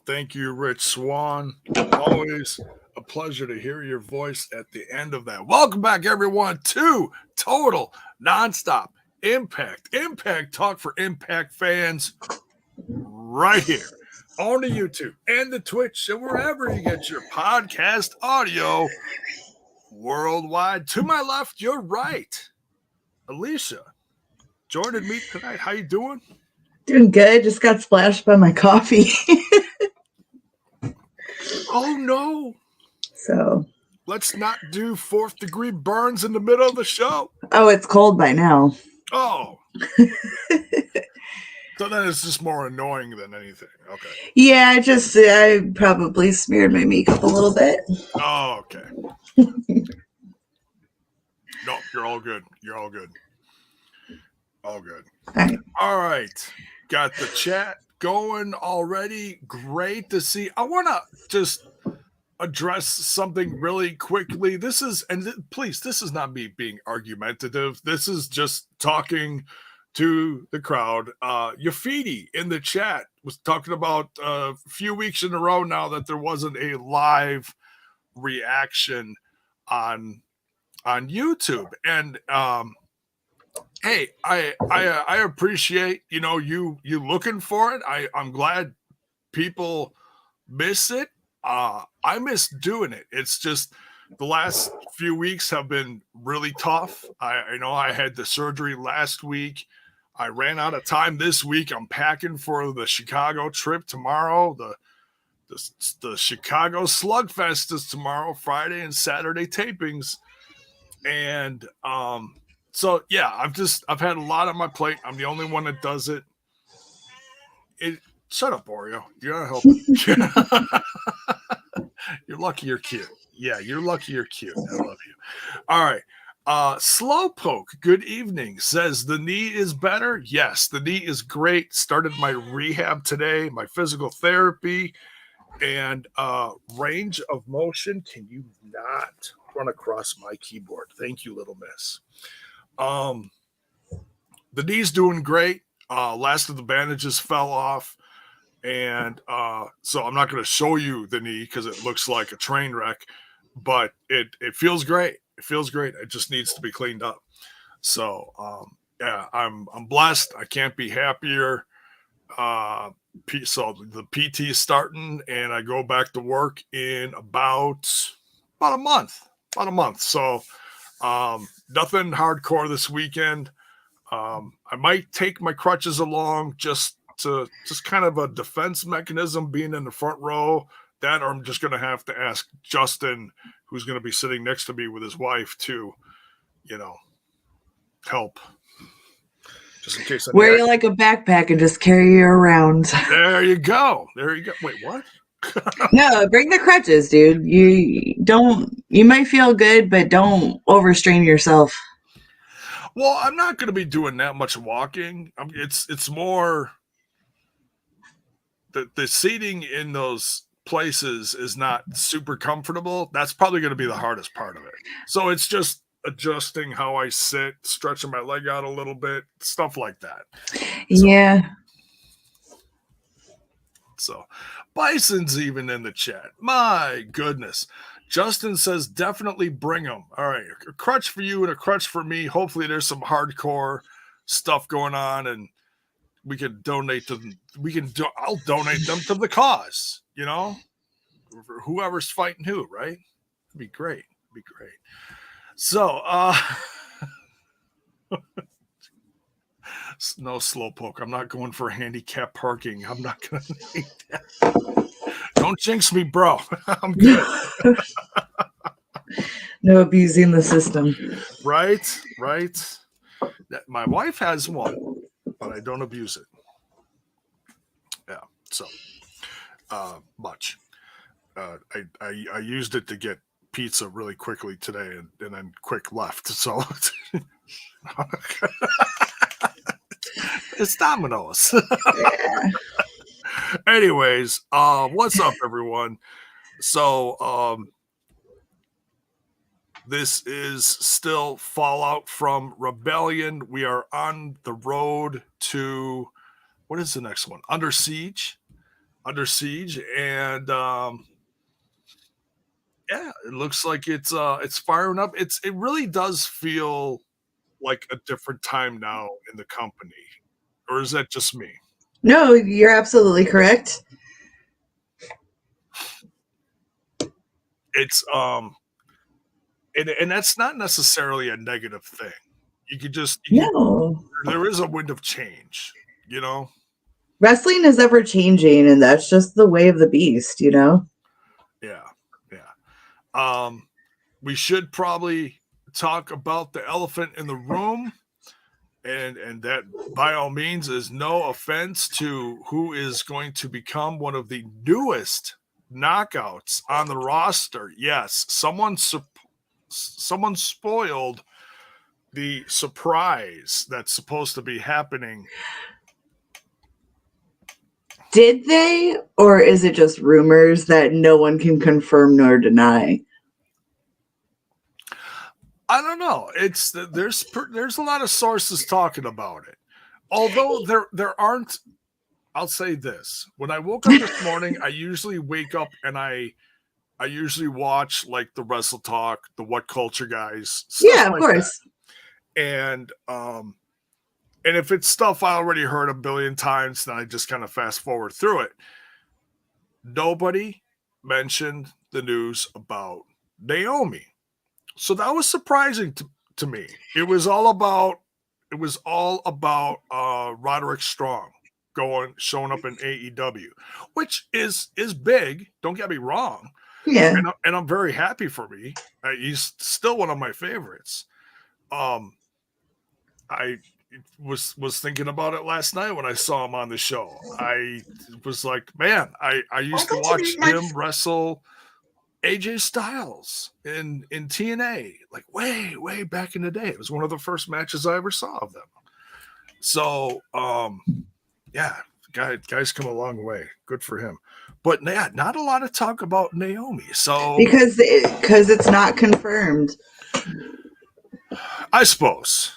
Thank you, Rich Swan. Always a pleasure to hear your voice at the end of that. Welcome back, everyone, to Total Nonstop Impact Talk for Impact fans right here on the YouTube and the Twitch and wherever you get your podcast audio worldwide. To my left, your right, Alicia. Joining me tonight. How you doing? Doing good. Just got splashed by my coffee. Oh, no. So. Let's not do 4th degree burns in the middle of the show. Oh, it's cold by now. Oh. So then it's just more annoying than anything. Okay. Yeah, I probably smeared my makeup a little bit. Oh, okay. No, you're all good. You're all good. All good. All right. Got the chat going already. Great to see. I want to just address something really quickly. This is not me being argumentative. This is just talking to the crowd. Yafidi in the chat was talking about a few weeks in a row now that there wasn't a live reaction on YouTube. And hey, I appreciate, you looking for it. I'm glad people miss it. I miss doing it. It's just the last few weeks have been really tough. I know I had the surgery last week. I ran out of time this week. I'm packing for the Chicago trip tomorrow. The Chicago Slugfest is tomorrow, Friday and Saturday tapings. And so yeah, I've had a lot on my plate. I'm the only one that does it. Shut up, Oreo. You gotta help it. You're lucky you're cute. Yeah, you're lucky you're cute. I love you. All right. Slowpoke, good evening. Says the knee is better. Yes, the knee is great. Started my rehab today, my physical therapy, and range of motion. Can you not run across my keyboard? Thank you, little miss. The knee's doing great. Last of the bandages fell off. And so I'm not going to show you the knee because it looks like a train wreck, but it feels great. It feels great. It just needs to be cleaned up. So yeah, I'm blessed. I can't be happier. So the PT is starting, and I go back to work in about a month. So nothing hardcore this weekend. I might take my crutches along just kind of a defense mechanism, being in the front row. That, or I'm just going to have to ask Justin, who's going to be sitting next to me with his wife, to, help. Just in case. Wear you like a backpack and just carry you around. There you go. Wait, what? No, bring the crutches, dude. You might feel good, but don't overstrain yourself. Well, I'm not going to be doing that much walking. It's more the seating in those places is not super comfortable. That's probably going to be the hardest part of it. So it's just adjusting how I sit, stretching my leg out a little bit, stuff like that. Yeah. So Bison's even in the chat. My goodness. Justin says, definitely bring them. All right. A crutch for you and a crutch for me. Hopefully there's some hardcore stuff going on, and we can donate to them. I'll donate them to the cause, for whoever's fighting who, right? It'd be great. So, no slowpoke. I'm not going for handicap parking. I'm not going to need that. Don't jinx me, bro. I'm good. No abusing the system. Right. My wife has one, but I don't abuse it. Yeah. So, much. I used it to get pizza really quickly today, and then quick left. So it's Domino's. Yeah. Anyways, what's up, everyone? So this is still fallout from Rebellion. We are on the road to, what is the next one? Under Siege. under siege, and yeah, it looks like it's firing up. It really does feel like a different time now in the company, or is that just me? No, you're absolutely correct. It's and that's not necessarily a negative thing. No. There is a wind of change, you know. Wrestling is ever changing, and that's just the way of the beast, you know? Yeah, yeah. We should probably talk about the elephant in the room, and that by all means is no offense to who is going to become one of the newest knockouts on the roster. Yes, someone spoiled the surprise that's supposed to be happening. Did they, or is it just rumors that no one can confirm nor deny? I don't know. There's a lot of sources talking about it. Although there aren't. I'll say this: when I woke up this morning, I usually wake up and I usually watch like the Wrestle Talk, the What Culture guys. Yeah, of course. That. And if it's stuff I already heard a billion times, then I just kind of fast forward through it. Nobody mentioned the news about Naomi. So that was surprising to me. It was all about Roderick Strong showing up in AEW, which is big. Don't get me wrong. Yeah, and I'm very happy for me. He's still one of my favorites. I was thinking about it last night when I saw him on the show. I was like, man, I used to watch him wrestle AJ Styles in TNA, like way back in the day. It was one of the first matches I ever saw of them. So, yeah, guy's come a long way. Good for him. But yeah, not a lot of talk about Naomi. So because it's not confirmed. I suppose.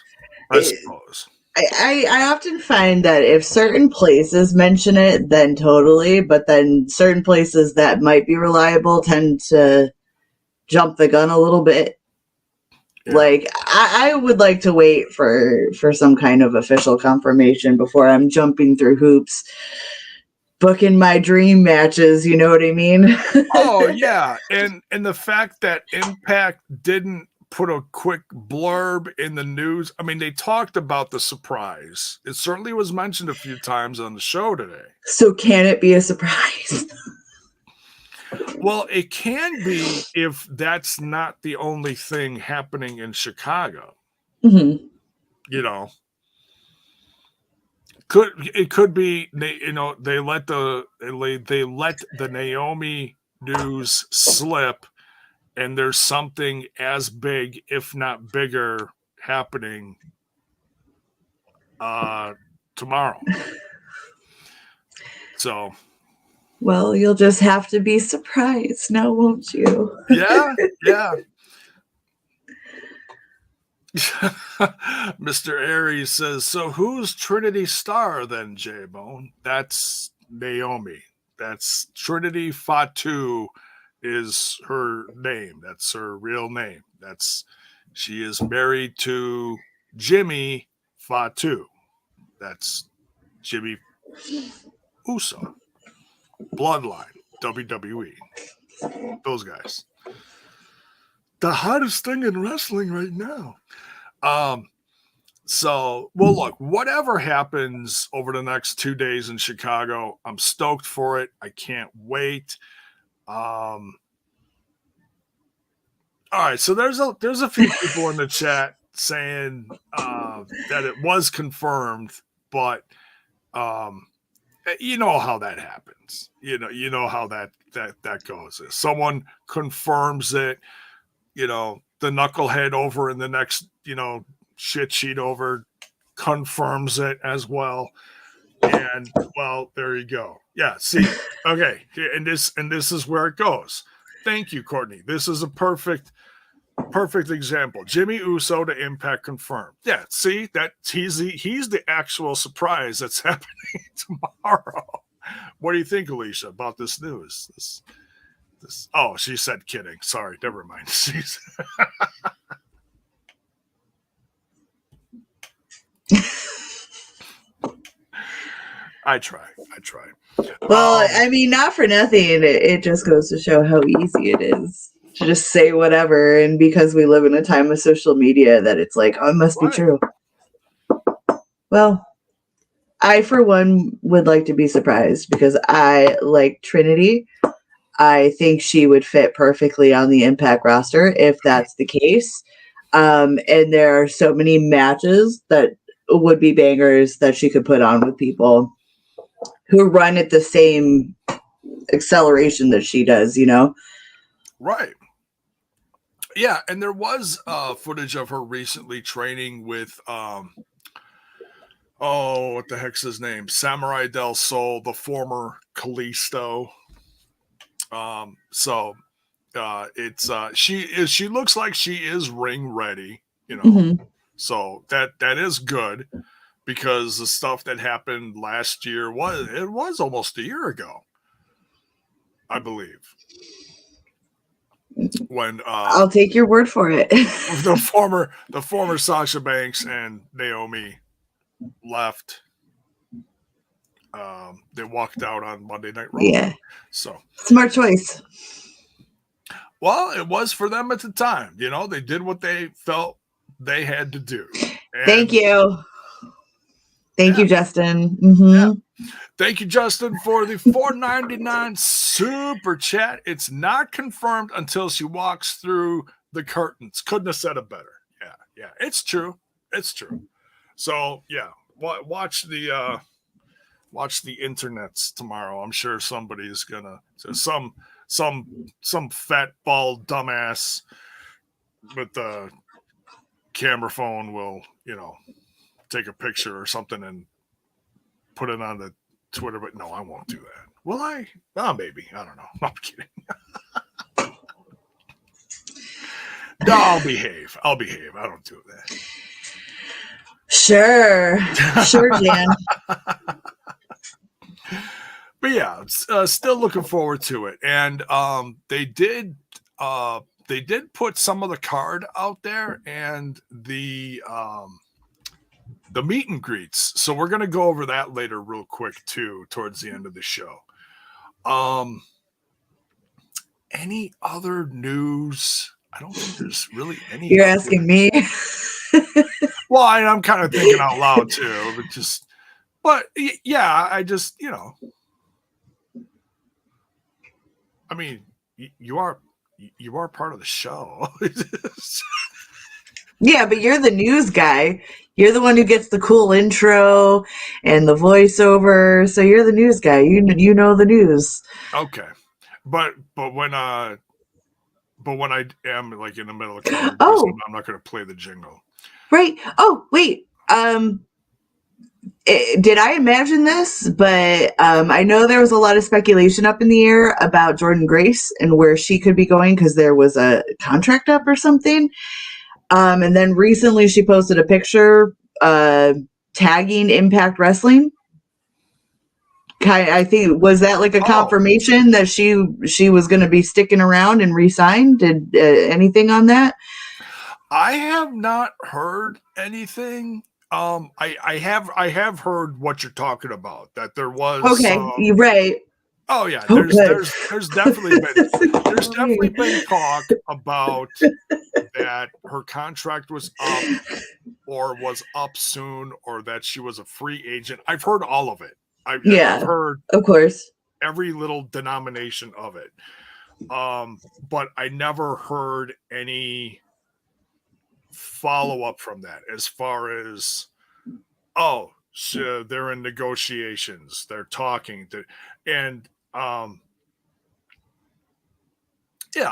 I often find that if certain places mention it, then totally, but then certain places that might be reliable tend to jump the gun a little bit. Yeah. Like, I would like to wait for some kind of official confirmation before I'm jumping through hoops, booking my dream matches, you know what I mean? Oh, yeah. And the fact that Impact didn't put a quick blurb in the news. I mean, they talked about the surprise. It certainly was mentioned a few times on the show today. So can it be a surprise? Well, it can be if that's not the only thing happening in Chicago. Mm-hmm. You know, it could be they let the Naomi news slip. And there's something as big, if not bigger, happening tomorrow. So, well, you'll just have to be surprised now, won't you? Yeah. Mr. Aries says, so who's Trinity Star then, J-Bone? That's Naomi. That's Trinity Fatu is her name. That's her real name. She is married to Jimmy Fatu. That's Jimmy Uso. Bloodline, WWE. Those guys. The hottest thing in wrestling right now. So, well, look, whatever happens over the next 2 days in Chicago, I'm stoked for it. I can't wait. All right, so there's a few people in the chat saying that it was confirmed, but you know how that happens. You know how that goes. If someone confirms it, the knucklehead over in the next shit sheet over confirms it as well. And well, there you go. Yeah, see, okay, and this is where it goes. Thank you, Courtney. This is a perfect example. Jimmy Uso to Impact confirmed. Yeah, see that he's the actual surprise that's happening tomorrow. What do you think, Alicia, about this news? This. Oh, she said kidding. Sorry, never mind. She's I try. Well, I mean, not for nothing. It just goes to show how easy it is to just say whatever. And because we live in a time of social media, that it's like, oh, it must be true. Well, I, for one, would like to be surprised because I like Trinity. I think she would fit perfectly on the Impact roster if that's the case. And there are so many matches that would be bangers that she could put on with people who run at the same acceleration that she does, you know? Right. Yeah, and there was footage of her recently training with what the heck's his name? Samurai del Sol, the former Kalisto. She looks like she is ring ready, you know. Mm-hmm. So that is good because the stuff that happened last year was almost a year ago, I believe. When I'll take your word for it. the former Sasha Banks and Naomi left. They walked out on Monday Night Raw. Yeah. So smart choice. Well, it was for them at the time. You know, they did what they felt they had to do. And Thank you. Thank you, Justin. Mm-hmm. Yeah. Thank you, Justin, for the $4.99 super chat. It's not confirmed until she walks through the curtains. Couldn't have said it better. Yeah. It's true. So yeah, watch the internets tomorrow. I'm sure somebody's gonna some fat bald dumbass with the camera phone will, you know, take a picture or something and put it on the Twitter, but no, I won't do that. Will I? Oh, maybe. I don't know. I'm kidding. No, I'll behave. I don't do that. Sure, Jan. But yeah, still looking forward to it. And they did put some of the card out there and the meet and greets. So we're going to go over that later real quick too, towards the end of the show. Any other news? I don't think there's really any. You're asking me? Well, I'm kind of thinking out loud too, but yeah, I just, you know, I mean, you are part of the show. Yeah, but you're the news guy. You're the one who gets the cool intro and the voiceover. So you're the news guy. You know the news. Okay, but when I am like in the middle of card, I'm not going to play the jingle. Right. Oh, wait. Did I imagine this? But I know there was a lot of speculation up in the air about Jordynne Grace and where she could be going because there was a contract up or something. And then recently she posted a picture tagging Impact Wrestling. I think, was that like a confirmation that she was going to be sticking around and re-signed? Did anything on that? I have not heard anything. I have heard what you're talking about, that there was. Okay, you're right. Oh yeah, there's definitely been talk about that her contract was up or was up soon, or that she was a free agent. I've heard all of it. I've heard, of course, every little denomination of it. But I never heard any follow up from that as far as, so they're in negotiations, they're talking to, and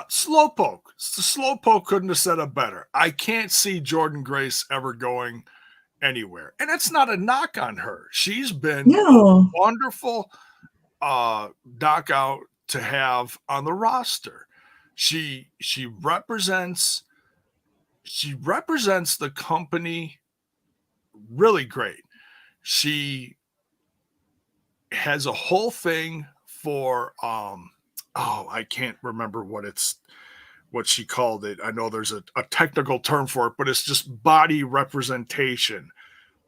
Slowpoke couldn't have said it better. I can't see Jordynne Grace ever going anywhere, and it's not a knock on her. She's been a wonderful knockout to have on the roster. She represents the company really great. She has a whole thing for I can't remember what she called it. I know there's a technical term for it, but it's just body representation.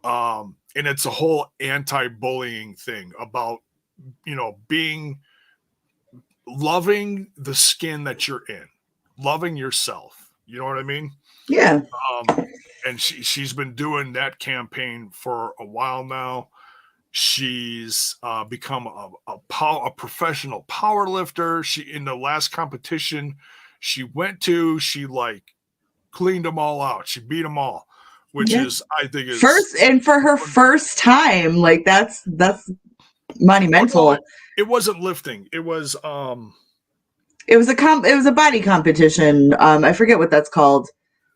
And it's a whole anti-bullying thing about, loving the skin that you're in, loving yourself. You know what I mean? Yeah. And she's been doing that campaign for a while now. She's become a professional power lifter. She, in the last competition she went to, she like cleaned them all out. She beat them all, which is, I think, is first, and for her first time, like that's monumental. Oh, no, it wasn't lifting. It was it was a body competition. I forget what that's called.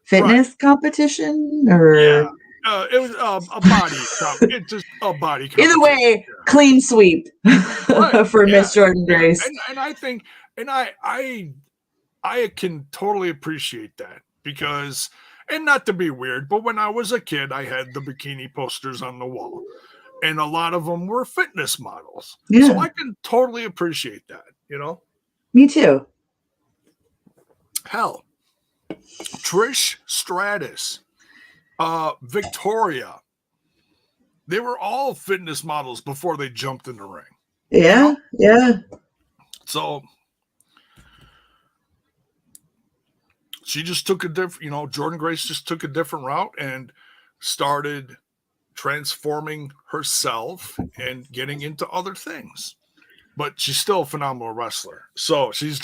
Fitness competition, or yeah. It was a body. It's just a body. Either way, clean sweep for Miss Jordynne Grace. And I think, and I can totally appreciate that, because, and not to be weird, but when I was a kid, I had the bikini posters on the wall, and a lot of them were fitness models. Yeah. So I can totally appreciate that. Me too. Hell, Trish Stratus, Victoria, they were all fitness models before they jumped in the ring. Yeah, yeah. So she just took a different, Jordynne Grace just took a different route and started transforming herself and getting into other things. But she's still a phenomenal wrestler. So she's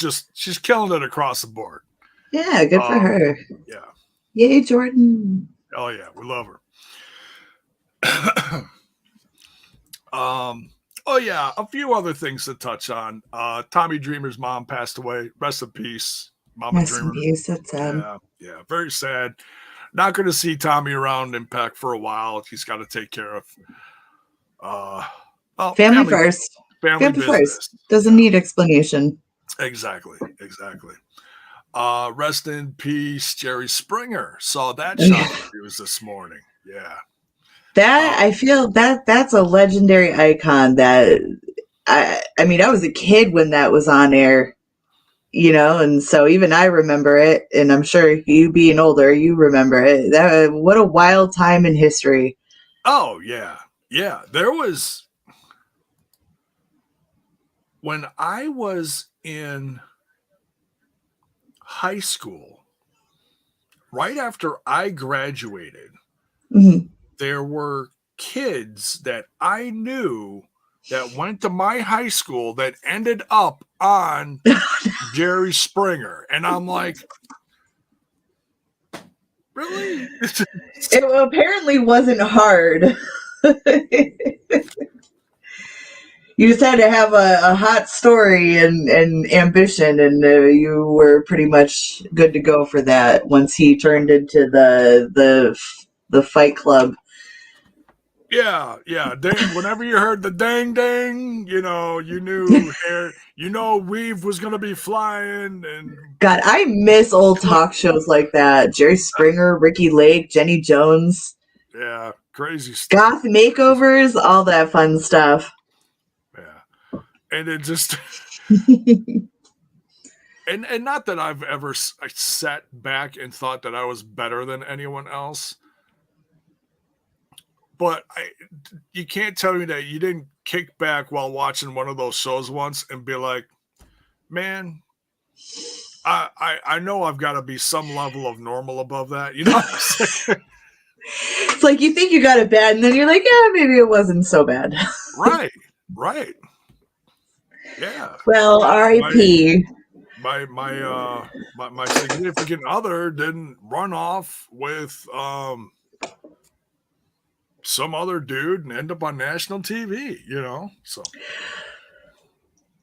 killing it across the board. Yeah, good for her. Yeah. Yay, Jordynne. Oh yeah, we love her. Oh yeah, a few other things to touch on. Tommy Dreamer's mom passed away. Rest in peace, Mama Dreamer. Rest in peace. That's sad. Yeah, very sad. Not going to see Tommy around Impact for a while. He's got to take care of family first. Family first. Doesn't need explanation. Exactly. Rest in peace, Jerry Springer. Saw that shot news this morning. Yeah. That I feel that's a legendary icon. That I mean, I was a kid when that was on air, and so even I remember it, and I'm sure you being older, you remember it. What a wild time in history. Oh yeah. Yeah. There was, when I was in high school, right after I graduated, there were kids that I knew that went to my high school that ended up on Jerry Springer. And I'm like, really? It apparently wasn't hard. You just had to have a hot story and ambition, and you were pretty much good to go for that once he turned into the Fight Club. Yeah. Whenever you heard the dang dang, you knew Weave was gonna be flying. And God, I miss old talk shows like that. Jerry Springer, Ricky Lake, Jenny Jones. Yeah, crazy stuff. Goth makeovers, all that fun stuff. Yeah, and it just and not that I've ever sat back and thought that I was better than anyone else. But you can't tell me that you didn't kick back while watching one of those shows once and be like, man, I know I've got to be some level of normal above that. You know what I'm saying? It's like you think you got it bad, and then you're like, yeah, maybe it wasn't so bad. Right. Yeah. Well, R.I.P. My significant other didn't run off with some other dude and end up on national TV, so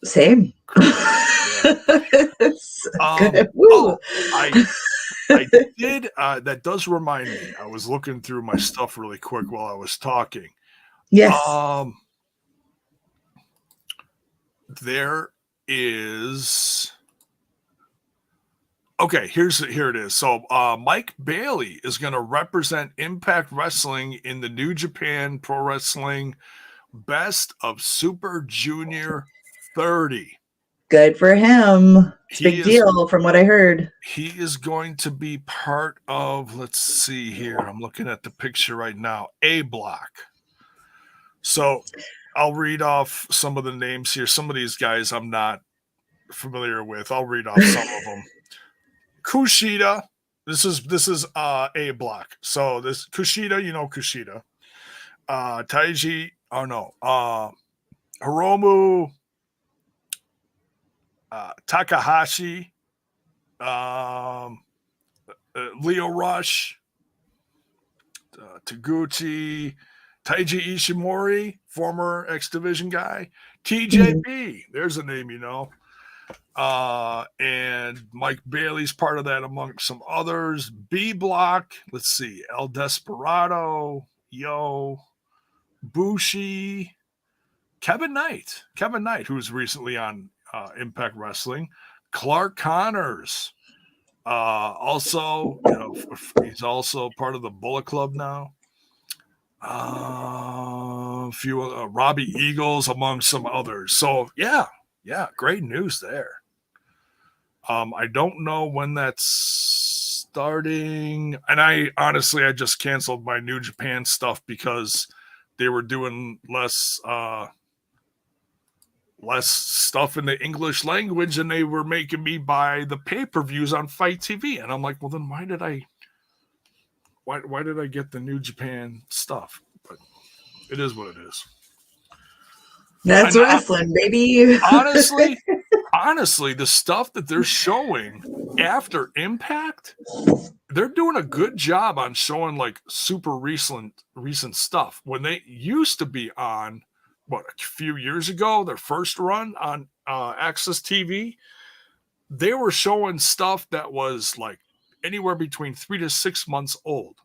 same. I did that does remind me, I was looking through my stuff really quick while I was talking. Yes. There is okay, here it is. So Mike Bailey is going to represent Impact Wrestling in the New Japan Pro Wrestling Best of Super Junior 30. Good for him. It's a big deal from what I heard. He is going to be part of, let's see here. I'm looking at the picture right now. A Block. So I'll read off some of the names here. Some of these guys I'm not familiar with. I'll read off some of them. Kushida. This is A Block. So this Kushida, you know Kushida. Taiji, Hiromu, Takahashi, Leo Rush, Taguchi, Taiji Ishimori, former X Division guy, TJP, there's a name you know, and Mike Bailey's part of that among some others. B Block, let's see, El Desperado, Yo, Bushi, Kevin Knight, who's recently on Impact Wrestling, Clark Connors, also, he's also part of the Bullet Club now. A few Robbie Eagles among some others. So yeah, great news there. I don't know when that's starting, and I just canceled my New Japan stuff because they were doing less stuff in the English language, and they were making me buy the pay-per-views on Fight TV. And I'm like, well, then why did I get the New Japan stuff? But it is what it is. That's wrestling, baby. honestly, the stuff that they're showing after Impact, they're doing a good job on showing like super recent stuff. When they used to be on, a few years ago, their first run on Access TV, they were showing stuff that was like anywhere between 3 to 6 months old.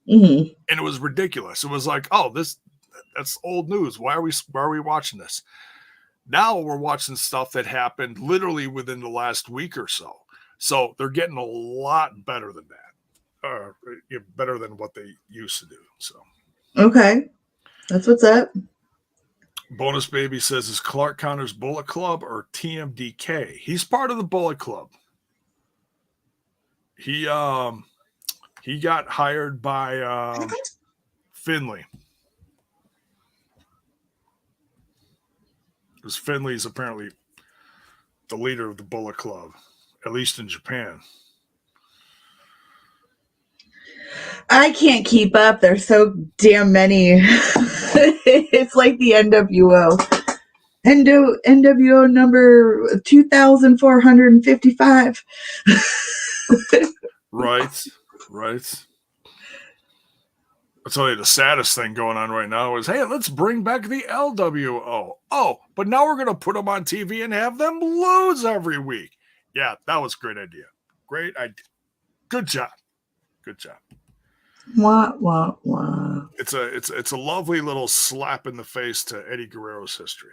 Mm-hmm. And it was ridiculous. It was like, oh, that's old news. Why are we watching this? Now we're watching stuff that happened literally within the last week or so. So they're getting a lot better than that. Better than what they used to do. So okay. That's what's up. Bonus Baby says, is Clark Connors Bullet Club or TMDK? He's part of the Bullet Club. He got hired by Finlay. Because Finlay is apparently the leader of the Bullet Club, at least in Japan. I can't keep up. There's so damn many. It's like the NWO. NWO number 2,455. Right. I'll tell you the saddest thing going on right now is, hey, let's bring back the LWO. Oh, but now we're going to put them on TV and have them lose every week. Yeah, that was a great idea. Great idea. Good job. Wah, wah, wah. It's a lovely little slap in the face to Eddie Guerrero's history.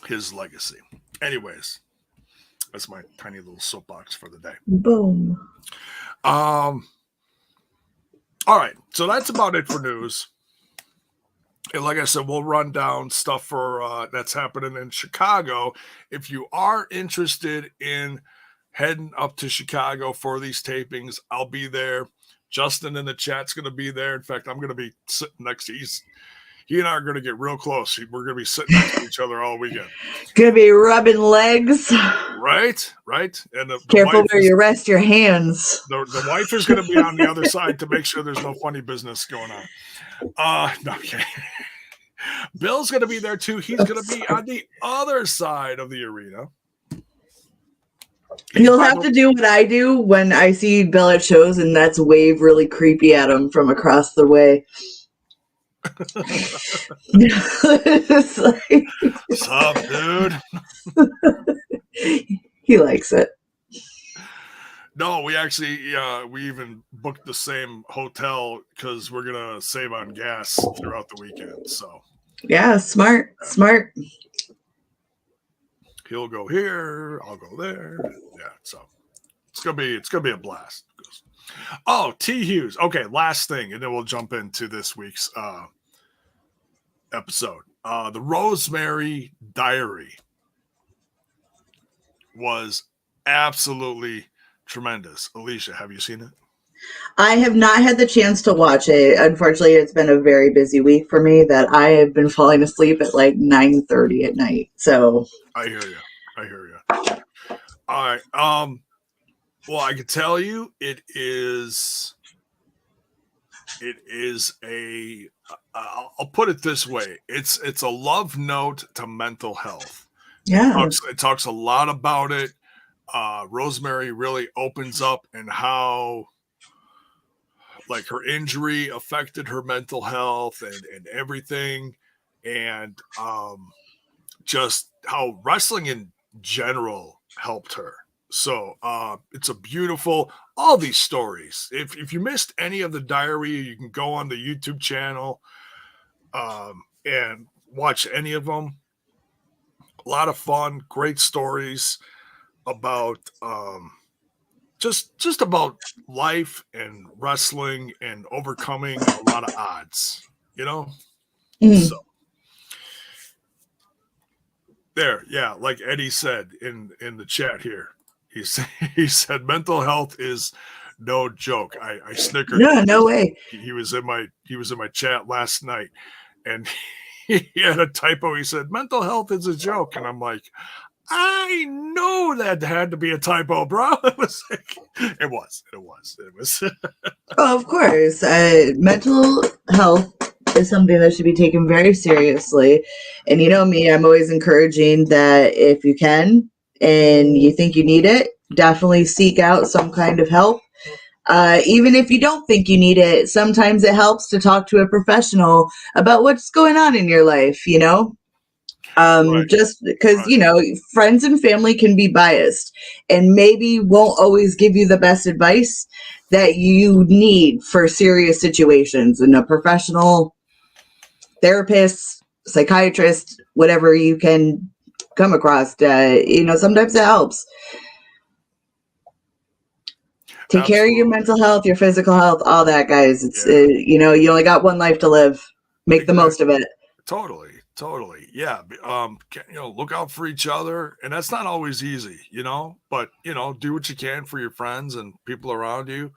His legacy. Anyways, that's my tiny little soapbox for the day. Boom. All right, so that's about it for news. And like I said, we'll run down stuff for that's happening in Chicago. If you are interested in heading up to Chicago for these tapings, I'll be there. Justin in the chat's going to be there. In fact, I'm going to be sitting next to he and I are going to get real close. We're going to be sitting next to each other all weekend. Going to be rubbing legs. Right. And careful where you rest your hands. The wife is going to be on the other side to make sure there's no funny business going on. Okay. Bill's going to be there too. He's going to be on the other side of the arena. You'll have to do what I do when I see Bill at shows, and that's wave really creepy at him from across the way. It's like, what's up, dude? He likes it. No, we actually we even booked the same hotel because we're gonna save on gas throughout the weekend. So yeah, smart. He'll go here, I'll go there. Yeah, so it's gonna be a blast. Oh, T. Hughes. Okay, last thing, and then we'll jump into this week's episode. The Rosemary Diary was absolutely tremendous. Alicia, have you seen it? I have not had the chance to watch it. Unfortunately, it's been a very busy week for me that I have been falling asleep at like 9:30 at night. So I hear you. All right. Well, I can tell you it is a I'll put it this way. It's a love note to mental health. yeah. It talks a lot about it. Rosemary really opens up and how like her injury affected her mental health and everything, and just how wrestling in general helped her. So it's a beautiful, all these stories. If you missed any of the diary, you can go on the YouTube channel and watch any of them. A lot of fun, great stories about just about life and wrestling and overcoming a lot of odds, you know? So there, yeah, like Eddie said in the chat here. He said mental health is no joke. I snickered. No way. He was in my chat last night, and he had a typo. He said mental health is a joke, and I'm like, I know that had to be a typo, bro. It was. Oh, of course. Mental health is something that should be taken very seriously. And you know me, I'm always encouraging that if you can and you think you need it, definitely seek out some kind of help. Even if you don't think you need it, sometimes it helps to talk to a professional about what's going on in your life, you know? Right. Just because, Right. you know, friends and family can be biased and maybe won't always give you the best advice that you need for serious situations. And a professional therapist, psychiatrist, whatever you can come across, you know, sometimes it helps. Take care of your mental health, your physical health, all that, guys. It's, you know, you only got one life to live. Make the most of it. Totally. Yeah. You know, look out for each other. And that's not always easy, you know, but, you know, do what you can for your friends and people around you.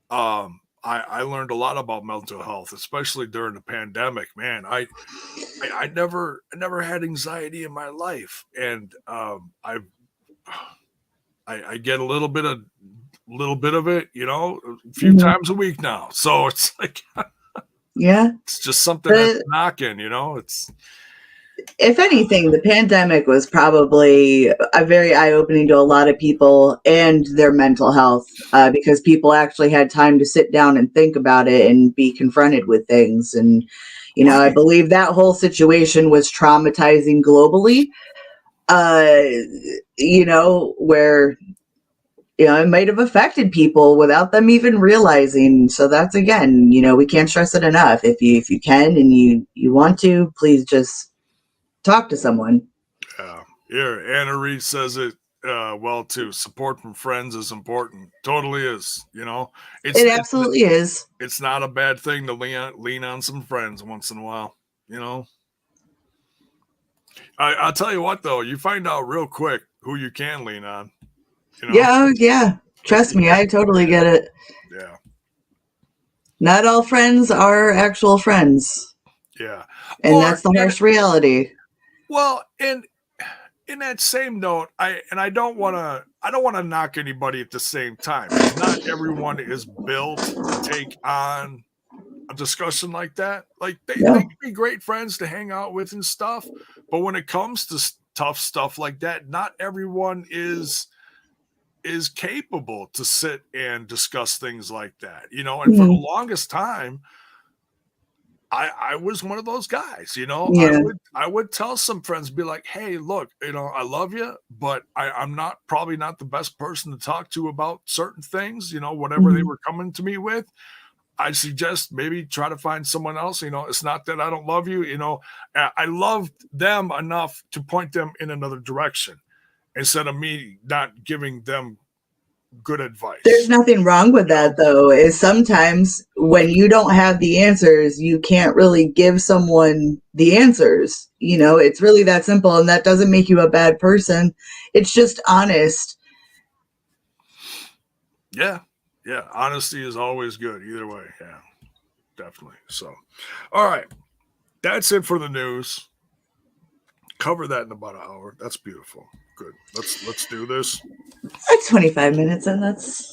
I learned a lot about mental health, especially during the pandemic, man. I never had anxiety in my life. And, I get a little bit of it, you know, a few times a week now. So it's like, yeah, it's just something that's knocking, you know. It's, if anything, the pandemic was probably a very eye-opening to a lot of people and their mental health, because people actually had time to sit down and think about it and be confronted with things. And, you know, I believe that whole situation was traumatizing globally, you know, where, you know, it might have affected people without them even realizing. So that's, again, you know, we can't stress it enough. If you can and you want to, please just talk to someone. Yeah. Here, Anna Reed says it well too. Support from friends is important. Totally is. You know, it absolutely is. It's not a bad thing to lean on some friends once in a while. You know, I'll tell you what though, you find out real quick who you can lean on. You know? Yeah. Trust me, I totally get it. Yeah. Not all friends are actual friends. Yeah. And that's the harsh reality. Well, and in that same note, I don't want to knock anybody at the same time. Not everyone is built to take on a discussion like that. Like they can be great friends to hang out with and stuff, but when it comes to tough stuff like that, not everyone is capable to sit and discuss things like that, you know. And for the longest time, I was one of those guys, you know. I would tell some friends, be like, hey, look, you know, I love you, but I'm probably not the best person to talk to about certain things, you know, whatever they were coming to me with. I suggest maybe try to find someone else. You know, it's not that I don't love you, you know, I loved them enough to point them in another direction instead of me not giving them good advice. There's nothing wrong with that, though, is sometimes when you don't have the answers, you can't really give someone the answers. You know, it's really that simple, and that doesn't make you a bad person. It's just honest. Yeah. Yeah. Honesty is always good either way. Yeah, definitely. So, all right. That's it for the news. Cover that in about an hour. That's beautiful. Good. Let's do this. Like 25 minutes, and that's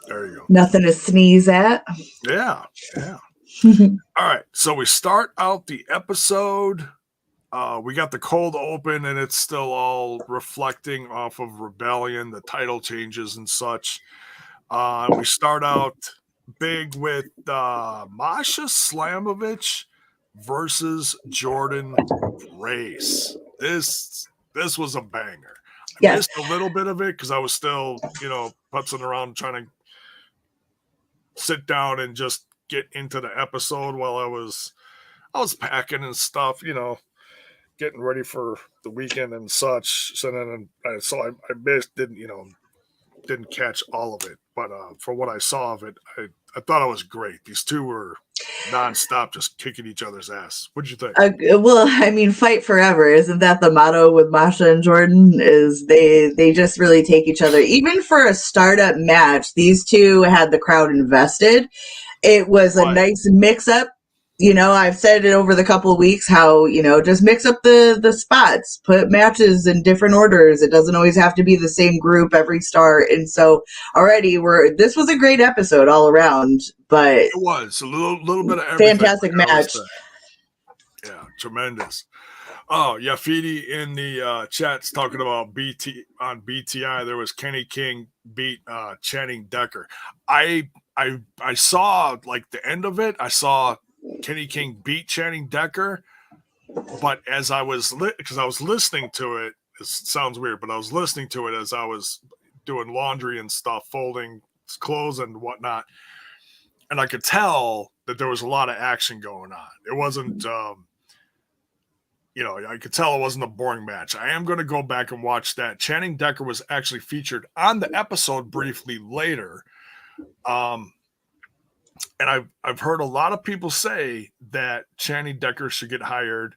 There you go. Nothing to sneeze at. Yeah. Yeah. All right. So we start out the episode. We got the cold open, and it's still all reflecting off of Rebellion, the title changes and such. We start out big with Masha Slamovich versus Jordynne race. This was a banger. I missed a little bit of it because I was still, putzing around trying to sit down and just get into the episode while I was packing and stuff, getting ready for the weekend and such. So then I missed, didn't catch all of it, but for what I saw of it, I thought it was great. These two were nonstop, just kicking each other's ass. What'd you think? Well, I mean, fight forever. Isn't that the motto with Masha and Jordynne? Is they just really take each other. Even for a startup match, these two had the crowd invested. It was a nice mix-up. I've said it over the couple of weeks how, just mix up the spots, put matches in different orders. It doesn't always have to be the same group every start. And so already this was a great episode all around, but it was a little bit of everything. Fantastic match. Yeah, tremendous. Oh, yeah, Fidi in the chat's talking about on BTI. There was Kenny King beat Channing Decker. I saw like the end of it. I saw Kenny King beat Channing Decker, but as I was because I was listening to it, it sounds weird, but I was listening to it as I was doing laundry and stuff, folding clothes and whatnot, and I could tell that there was a lot of action going on. It wasn't, I could tell it wasn't a boring match. I am going to go back and watch that. Channing Decker was actually featured on the episode briefly later. And I've heard a lot of people say that Channing Decker should get hired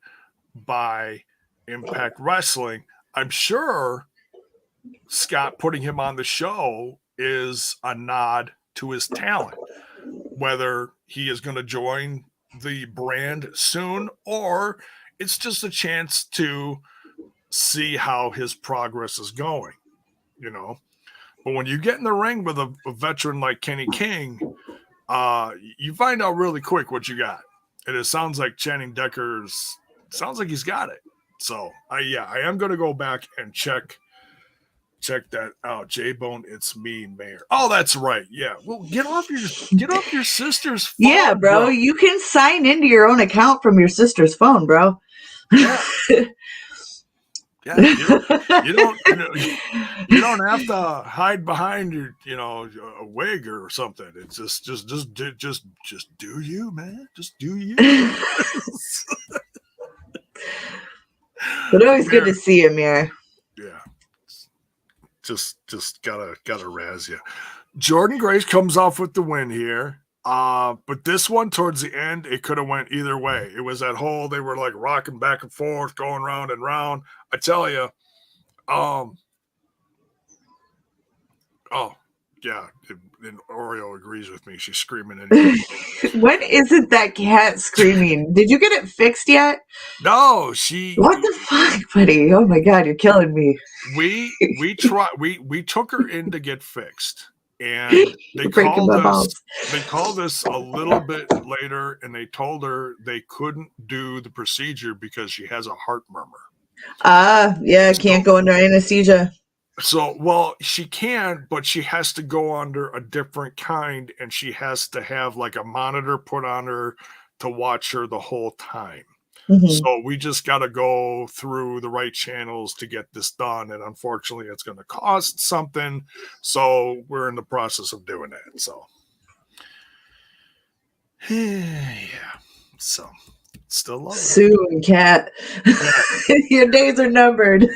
by Impact Wrestling. I'm sure Scott putting him on the show is a nod to his talent, whether he is going to join the brand soon or it's just a chance to see how his progress is going, But when you get in the ring with a veteran like Kenny King, you find out really quick what you got. And it sounds like Channing sounds like he's got it. So I am going to go back and check that out. J-Bone, it's me, Mayor. Oh, that's right. Yeah. Well, get off your sister's phone. Yeah, bro. You can sign into your own account from your sister's phone, bro. Yeah. Yeah, you don't have to hide behind your, a wig or something. It's just do you, man. Just do you. But always good to see you, Mir. Yeah, just gotta razz you. Jordynne Grace comes off with the win here. But this one towards the end, it could have went either way. It was that whole, they were like rocking back and forth, going round and round. I tell you, oh yeah, and Oreo agrees with me. She's screaming in. When isn't that cat screaming? Did you get it fixed yet? No, What the fuck, buddy? Oh my god, you're killing me. We took her in to get fixed. And they called us a little bit later, and they told her they couldn't do the procedure because she has a heart murmur. Can't go under anesthesia. So, well, she can, but she has to go under a different kind, and she has to have like a monitor put on her to watch her the whole time. Mm-hmm. So we just got to go through the right channels to get this done. And unfortunately, it's going to cost something. So we're in the process of doing that. So, yeah. So, still love it. Soon, cat. Yeah. Your days are numbered.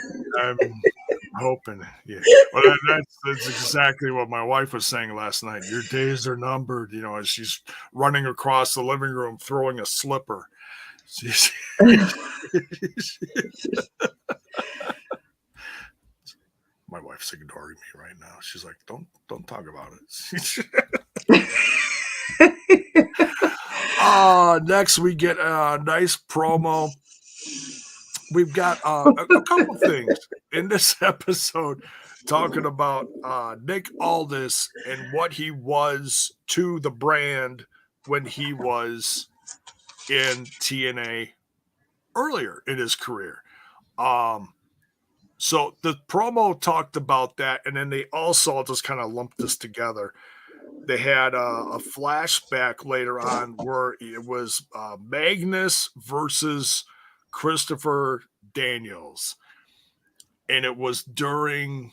hoping. Yeah. Well, that's exactly what my wife was saying last night. Your days are numbered, as she's running across the living room throwing a slipper. My wife's ignoring me right now. She's like, don't talk about it. Next we get a nice promo. We've got a couple things in this episode talking about Nick Aldis and what he was to the brand when he was in TNA earlier in his career. So the promo talked about that, and then they also just kind of lumped this together. They had a flashback later on where it was Magnus versus Christopher Daniels, and it was during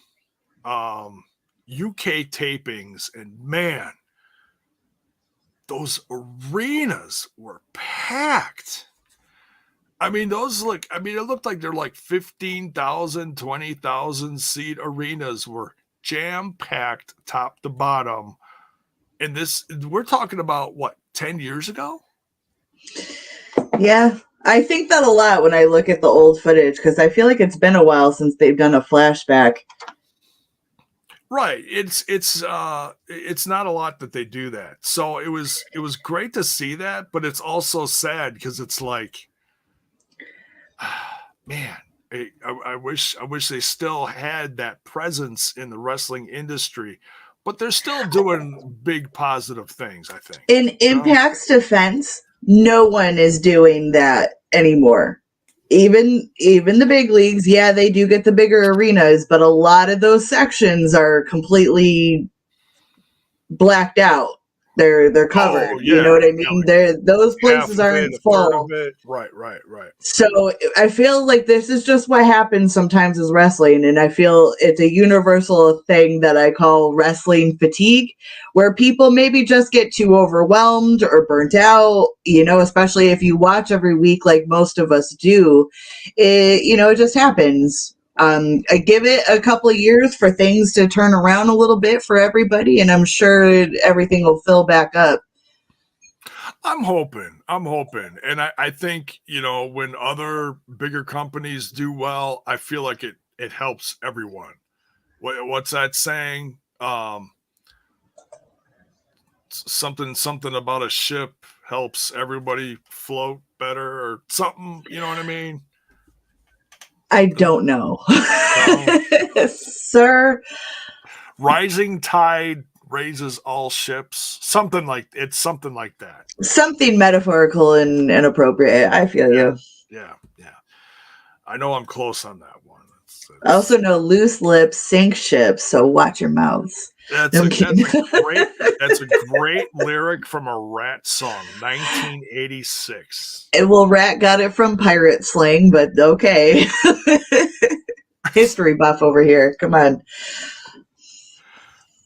UK tapings, and man, those arenas were packed. I mean, it looked like they're like 15,000, 20,000 seat arenas were jam-packed top to bottom. And we're talking about what, 10 years ago? Yeah, I think that a lot when I look at the old footage, because I feel like it's been a while since they've done a flashback. Right. It's not a lot that they do that. So it was great to see that, but it's also sad because it's like, man, I wish they still had that presence in the wrestling industry, but they're still doing big positive things, I think. In Impact's defense, no one is doing that anymore. Even the big leagues, yeah, they do get the bigger arenas, but a lot of those sections are completely blacked out. They're covered. Oh, yeah. You know what I mean? Those places aren't full. Right. So I feel like this is just what happens sometimes as wrestling, and I feel it's a universal thing that I call wrestling fatigue, where people maybe just get too overwhelmed or burnt out, especially if you watch every week like most of us do. It just happens. I give it a couple of years for things to turn around a little bit for everybody, and I'm sure everything will fill back up. I'm hoping. And I think, when other bigger companies do well, I feel like it helps everyone. What's that saying? Something about a ship helps everybody float better or something. You know what I mean? I don't know. Sir. Rising tide raises all ships. Something like that. Something metaphorical and inappropriate. I feel you. Yeah. I know I'm close on that one. I also know loose lips sink ships, so watch your mouths. That's a great lyric from a Rat song, 1986. Rat got it from pirate slang, but okay. History buff over here. Come on.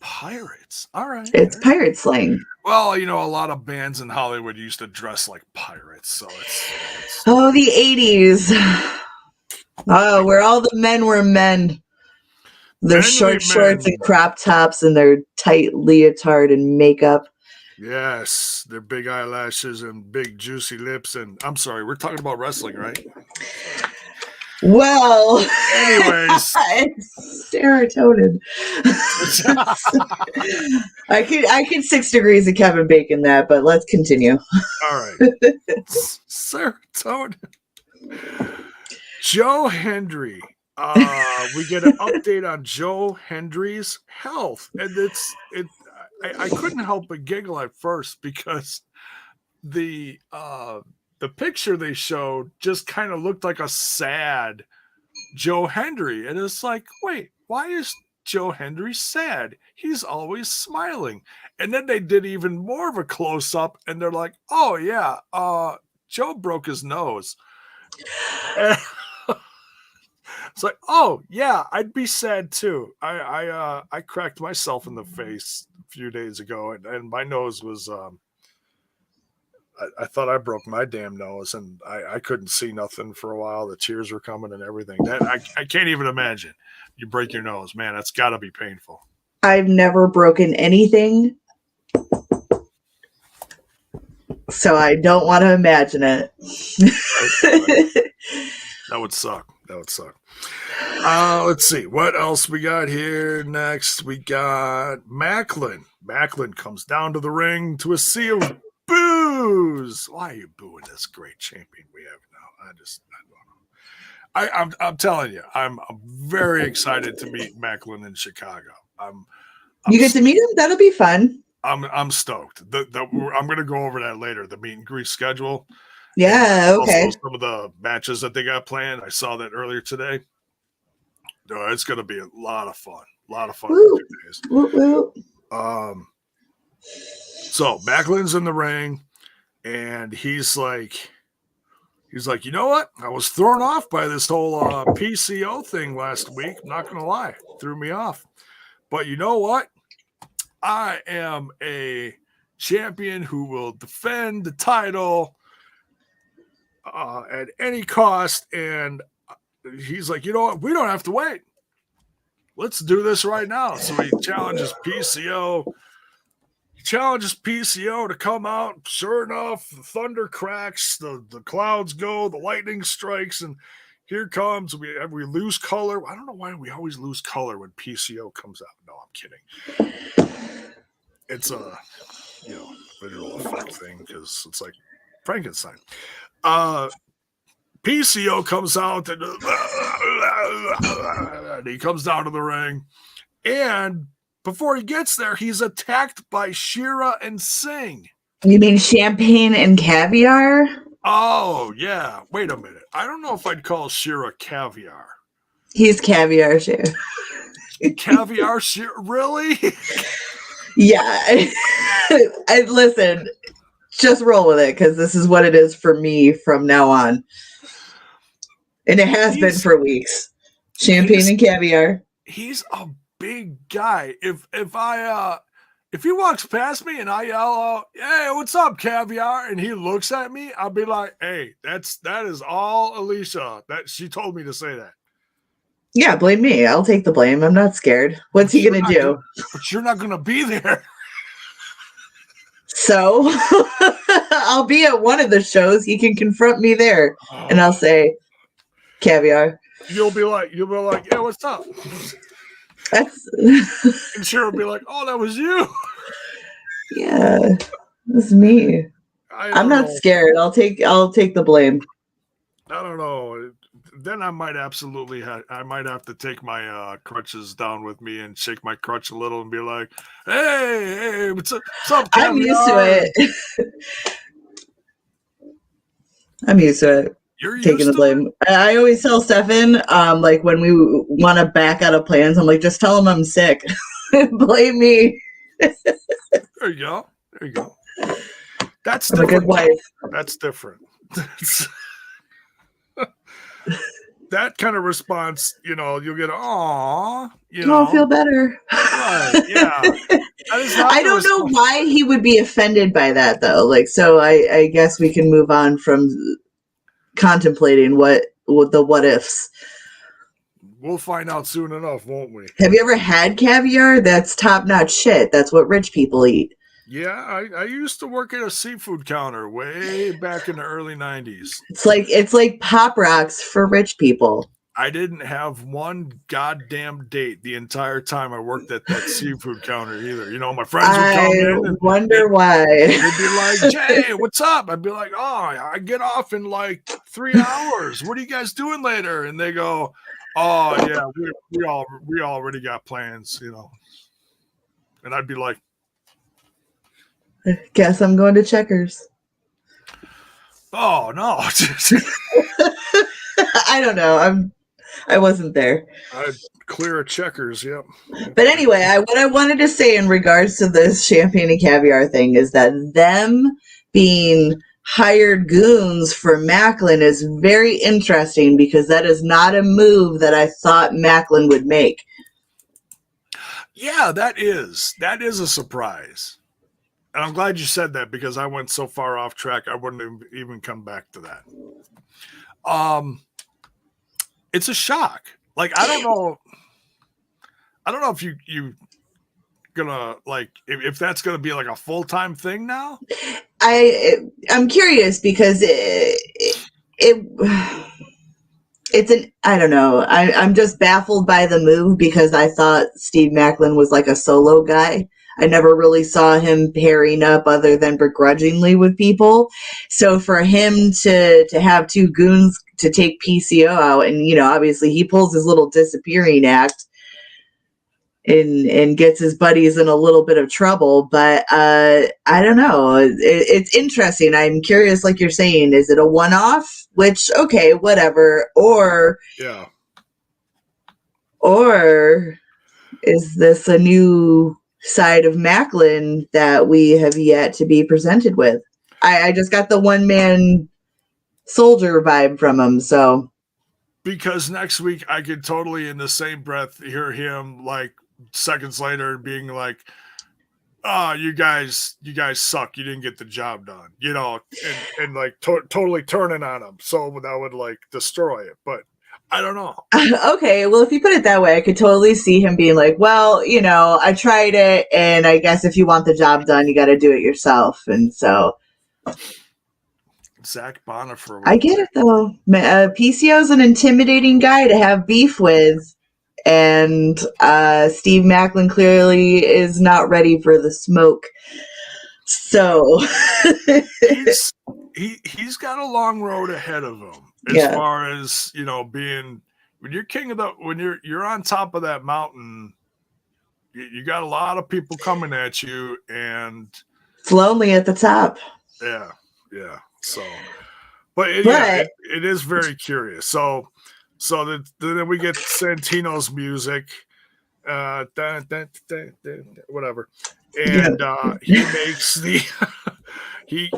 Pirates. All right. It's pirate slang. Well, a lot of bands in Hollywood used to dress like pirates, so it's Oh, the 80s. Oh, where all the men were men. Their short shorts and crop tops and their tight leotard and makeup. Yes, their big eyelashes and big juicy lips. And I'm sorry, we're talking about wrestling, right? Well, anyways, it's serotonin. I could 6 degrees of Kevin Bacon that, but let's continue. All right, serotonin. Joe Hendry. We get an update on Joe Hendry's health, and I couldn't help but giggle at first because the picture they showed just kind of looked like a sad Joe Hendry, and it's like, wait, why is Joe Hendry sad? He's always smiling. And then they did even more of a close up, and they're like, oh yeah, Joe broke his nose. It's like, oh yeah, I'd be sad too. I cracked myself in the face a few days ago, and my nose was I thought I broke my damn nose, and I couldn't see nothing for a while. The tears were coming and everything. That I can't even imagine. You break your nose, man. That's got to be painful. I've never broken anything, so I don't want to imagine it. That would suck. Let's see. What else we got here next? We got Macklin. Macklin comes down to the ring to a sea of boos. Why are you booing this great champion we have now? I don't know. I'm telling you, I'm very excited to meet Macklin in Chicago. You get to meet him? That'll be fun. I'm stoked. I'm going to go over that later. The meet and greet schedule. Yeah. Okay. Also some of the matches that they got planned. I saw that earlier today. It's going to be a lot of fun. Woo. Woo, woo. So Macklin's in the ring, and he's like, you know what? I was thrown off by this whole PCO thing last week. I'm not going to lie, it threw me off. But you know what? I am a champion who will defend the title at any cost. And he's like, you know what? We don't have to wait. Let's do this right now. So he challenges PCO. To come out. Sure enough, the thunder cracks, the clouds go, the lightning strikes, and here comes, we lose color. I don't know why we always lose color when PCO comes out. No, I'm kidding. It's a, visual effect thing because it's like Frankenstein. PCO comes out and he comes down to the ring, and before he gets there, he's attacked by Shera and Singh. You mean Champagne and Caviar? Oh, yeah. Wait a minute. I don't know if I'd call Shera caviar. He's Caviar Shera. Caviar Shera? Really? Yeah. I listen, just roll with it because this is what it is for me from now on. And it has been for weeks. Champagne and Caviar. He's a big guy. If he walks past me and I yell out, "Hey, what's up, Caviar?" and he looks at me, I'll be like, "Hey, that is all Alicia. That she told me to say that." Yeah, blame me. I'll take the blame. I'm not scared. What's he gonna do? But you're not gonna be there. So I'll be at one of the shows. He can confront me there, and I'll say, "Caviar." You'll be like, "Yeah, what's up?" And Shera will be like, "Oh, that was you." Yeah, it's me. I'm not scared. I'll take the blame. I don't know. Then I might have to take my crutches down with me and shake my crutch a little and be like, "Hey, what's up, Caviar?" I'm used to it. I'm used to it. You're taking the blame. I always tell Stefan, like when we want to back out of plans, I'm like, just tell him I'm sick. Blame me. There you go. That's I'm different. a good wife. That's different. That kind of response, you'll get, "Aw," I'll feel better. Right, yeah. I don't know why he would be offended by that, though. Like, so I guess we can move on from contemplating what the what ifs. We'll find out soon enough, won't we? Have you ever had caviar? That's top-notch shit. That's what rich people eat. Yeah, I used to work at a seafood counter way back in the early 90s. It's like Pop Rocks for rich people. I didn't have one goddamn date the entire time I worked at that seafood counter either. My friends would come in. I wonder why. They'd be like, "Jay, what's up?" I'd be like, "Oh, I get off in like 3 hours. What are you guys doing later?" And they go, "Oh, yeah, we already got plans, And I'd be like, "Guess I'm going to Checkers." "Oh no." I don't know. I wasn't there. I'd clear a Checkers, yep. But anyway, what I wanted to say in regards to this Champagne and Caviar thing is that them being hired goons for Macklin is very interesting because that is not a move that I thought Macklin would make. Yeah, that is a surprise. And I'm glad you said that because I went so far off track I wouldn't even come back to that. It's a shock. Like I don't know if you gonna like if that's gonna be like a full-time thing now. I'm curious because it's I don't know. I'm just baffled by the move because I thought Steve Maclin was like a solo guy. I never really saw him pairing up other than begrudgingly with people. So for him to have two goons to take PCO out, and obviously he pulls his little disappearing act and gets his buddies in a little bit of trouble, but I don't know. It's interesting. I'm curious, like you're saying, is it a one-off? Which, okay, whatever. Or is this a new side of Maclin that we have yet to be presented with? I just got the one-man soldier vibe from him, so. Because next week I could totally in the same breath hear him like seconds later being like, "Oh, you guys suck. You didn't get the job done." And like totally turning on him. So that would like destroy it. But I don't know. Okay, well, if you put it that way, I could totally see him being like, "Well, I tried it, and I guess if you want the job done, you got to do it yourself." And so. Zach Bonner for I get it though. PCO's an intimidating guy to have beef with, and Steve Maclin clearly is not ready for the smoke. So he's got a long road ahead of him as far as being when you're king of when you're on top of that mountain. You got a lot of people coming at you, and it's lonely at the top. Yeah. So, but it is very curious. So then we get Santino's music, whatever, and he makes the he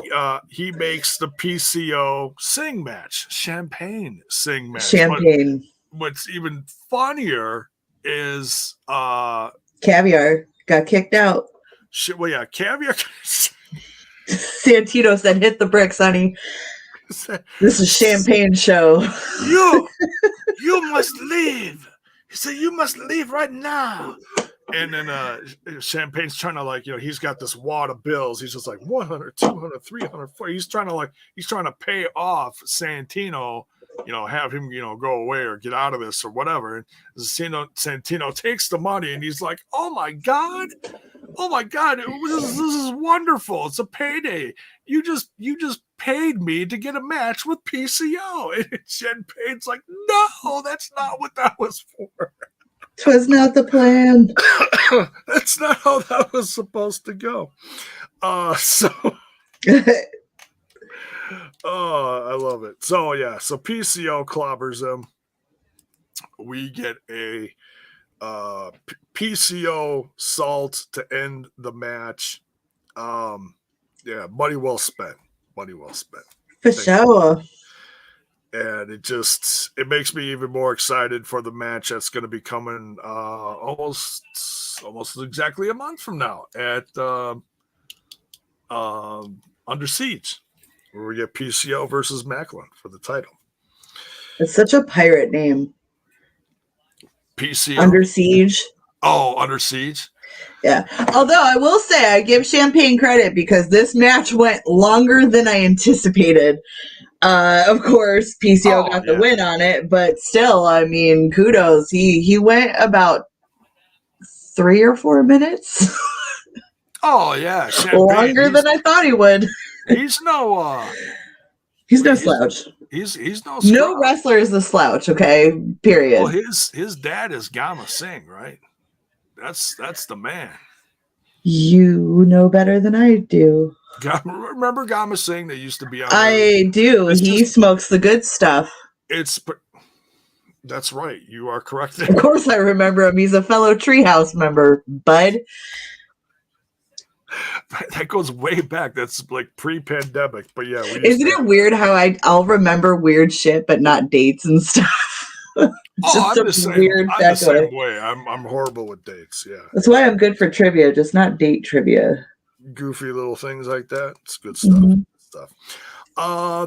makes the PCO sing match, Champagne Sing match. Champagne. What's even funnier is Caviar got kicked out. Caviar. Santino said, "Hit the bricks, honey. This is Champagne show. You must leave." He said, "You must leave right now." And then Champagne's trying to he's got this wad of bills. He's just like 100, 200, 300, 400. He's trying to pay off Santino, have him, go away or get out of this or whatever. And Santino takes the money and he's like, "Oh my God, this is wonderful. It's a payday. You just paid me to get a match with PCO." And Champagne's like, "No, that's not what that was for. Twas not the plan. That's not how that was supposed to go." So I love it. So so PCO clobbers him. We get a PCO salt to end the match. Money well spent. For sure. And it makes me even more excited for the match that's going to be coming almost exactly a month from now at Under Siege, where we get PCO versus Maclin for the title. It's such a pirate name. PCO? Under Siege. Oh, Under Siege? Yeah. Although I will say I give Champagne credit because this match went longer than I anticipated. Of course, PCO got the win on it, but still, I mean, kudos. He went about 3 or 4 minutes. Oh yeah, longer than I thought he would. He's no slouch. He's no. No wrestler is a slouch. Okay, period. Well, his dad is Gama Singh, right? That's the man. You know better than I do. Remember Gama Singh that used to be on? I do. He smokes the good stuff. That's right. You are correct. Of course I remember him. He's a fellow Treehouse member, bud. That goes way back. That's like pre-pandemic. But yeah. Isn't it weird how I'll remember weird shit, but not dates and stuff? I'm the same way. I'm horrible with dates. Yeah. That's why I'm good for trivia, just not date trivia. goofy little things like that. It's good stuff. Mm-hmm. Good stuff.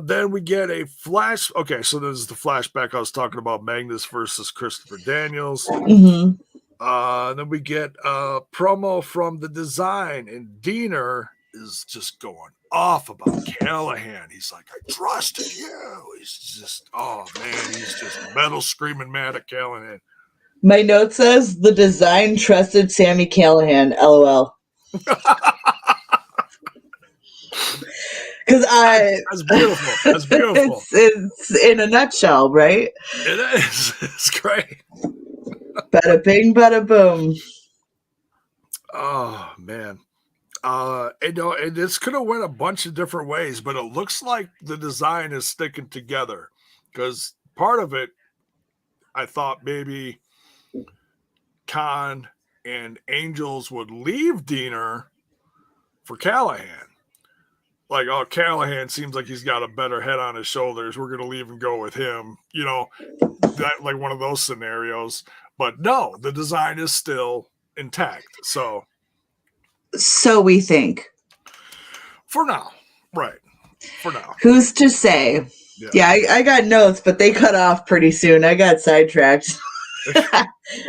Then we get a flash. Okay, so this is the flashback I was talking about, Magnus versus Christopher Daniels. Mm-hmm. Then we get a promo from the design, and Diener is just going off about Callahan. He's like, I trusted you. He's just, oh man, he's just metal screaming mad at Callahan. My note says the design trusted Sami Callahan. LOL. Because that's beautiful. That's beautiful. It's in a nutshell, right? It is. It's great. Bada bing, bada boom. Oh man. And this could have went a bunch of different ways, but it looks like the design is sticking together. Because part of it, I thought maybe Khan and Angels would leave Diener for Callahan. Like, oh, Callahan seems like he's got a better head on his shoulders. We're going to leave and go with him. You know, that like one of those scenarios. But no, the design is still intact. So we think. For now. Right. For now. Who's to say? Yeah, I got notes, but they cut off pretty soon. I got sidetracked.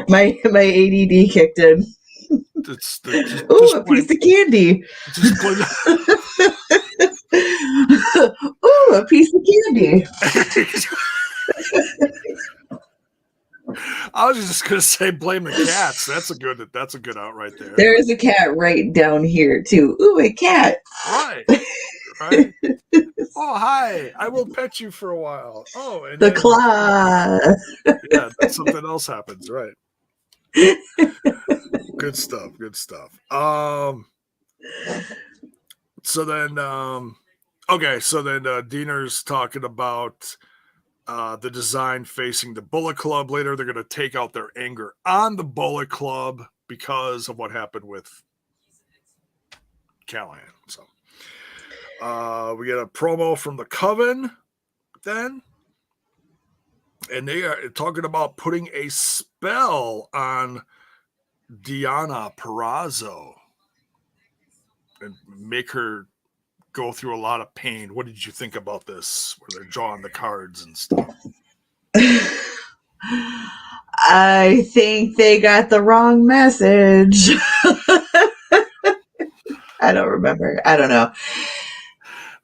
my ADD kicked in. Ooh, a piece of candy. Ooh, a piece of candy. I was just gonna say blame the cats. That's a good out right there. There is a cat right down here too. Ooh, a cat. Right. Right. Oh, hi. I will pet you for a while. Oh, and the claw. Yeah, that's something else happens, right? Good stuff. Good stuff. So then Diener's talking about the design facing the Bullet Club later. They're going to take out their anger on the Bullet Club because of what happened with Callahan. So we get a promo from the Coven then. And they are talking about putting a spell on Deonna Purrazzo and make her go through a lot of pain. What did you think about this, where they're drawing the cards and stuff? I think they got the wrong message. I don't remember. I don't know.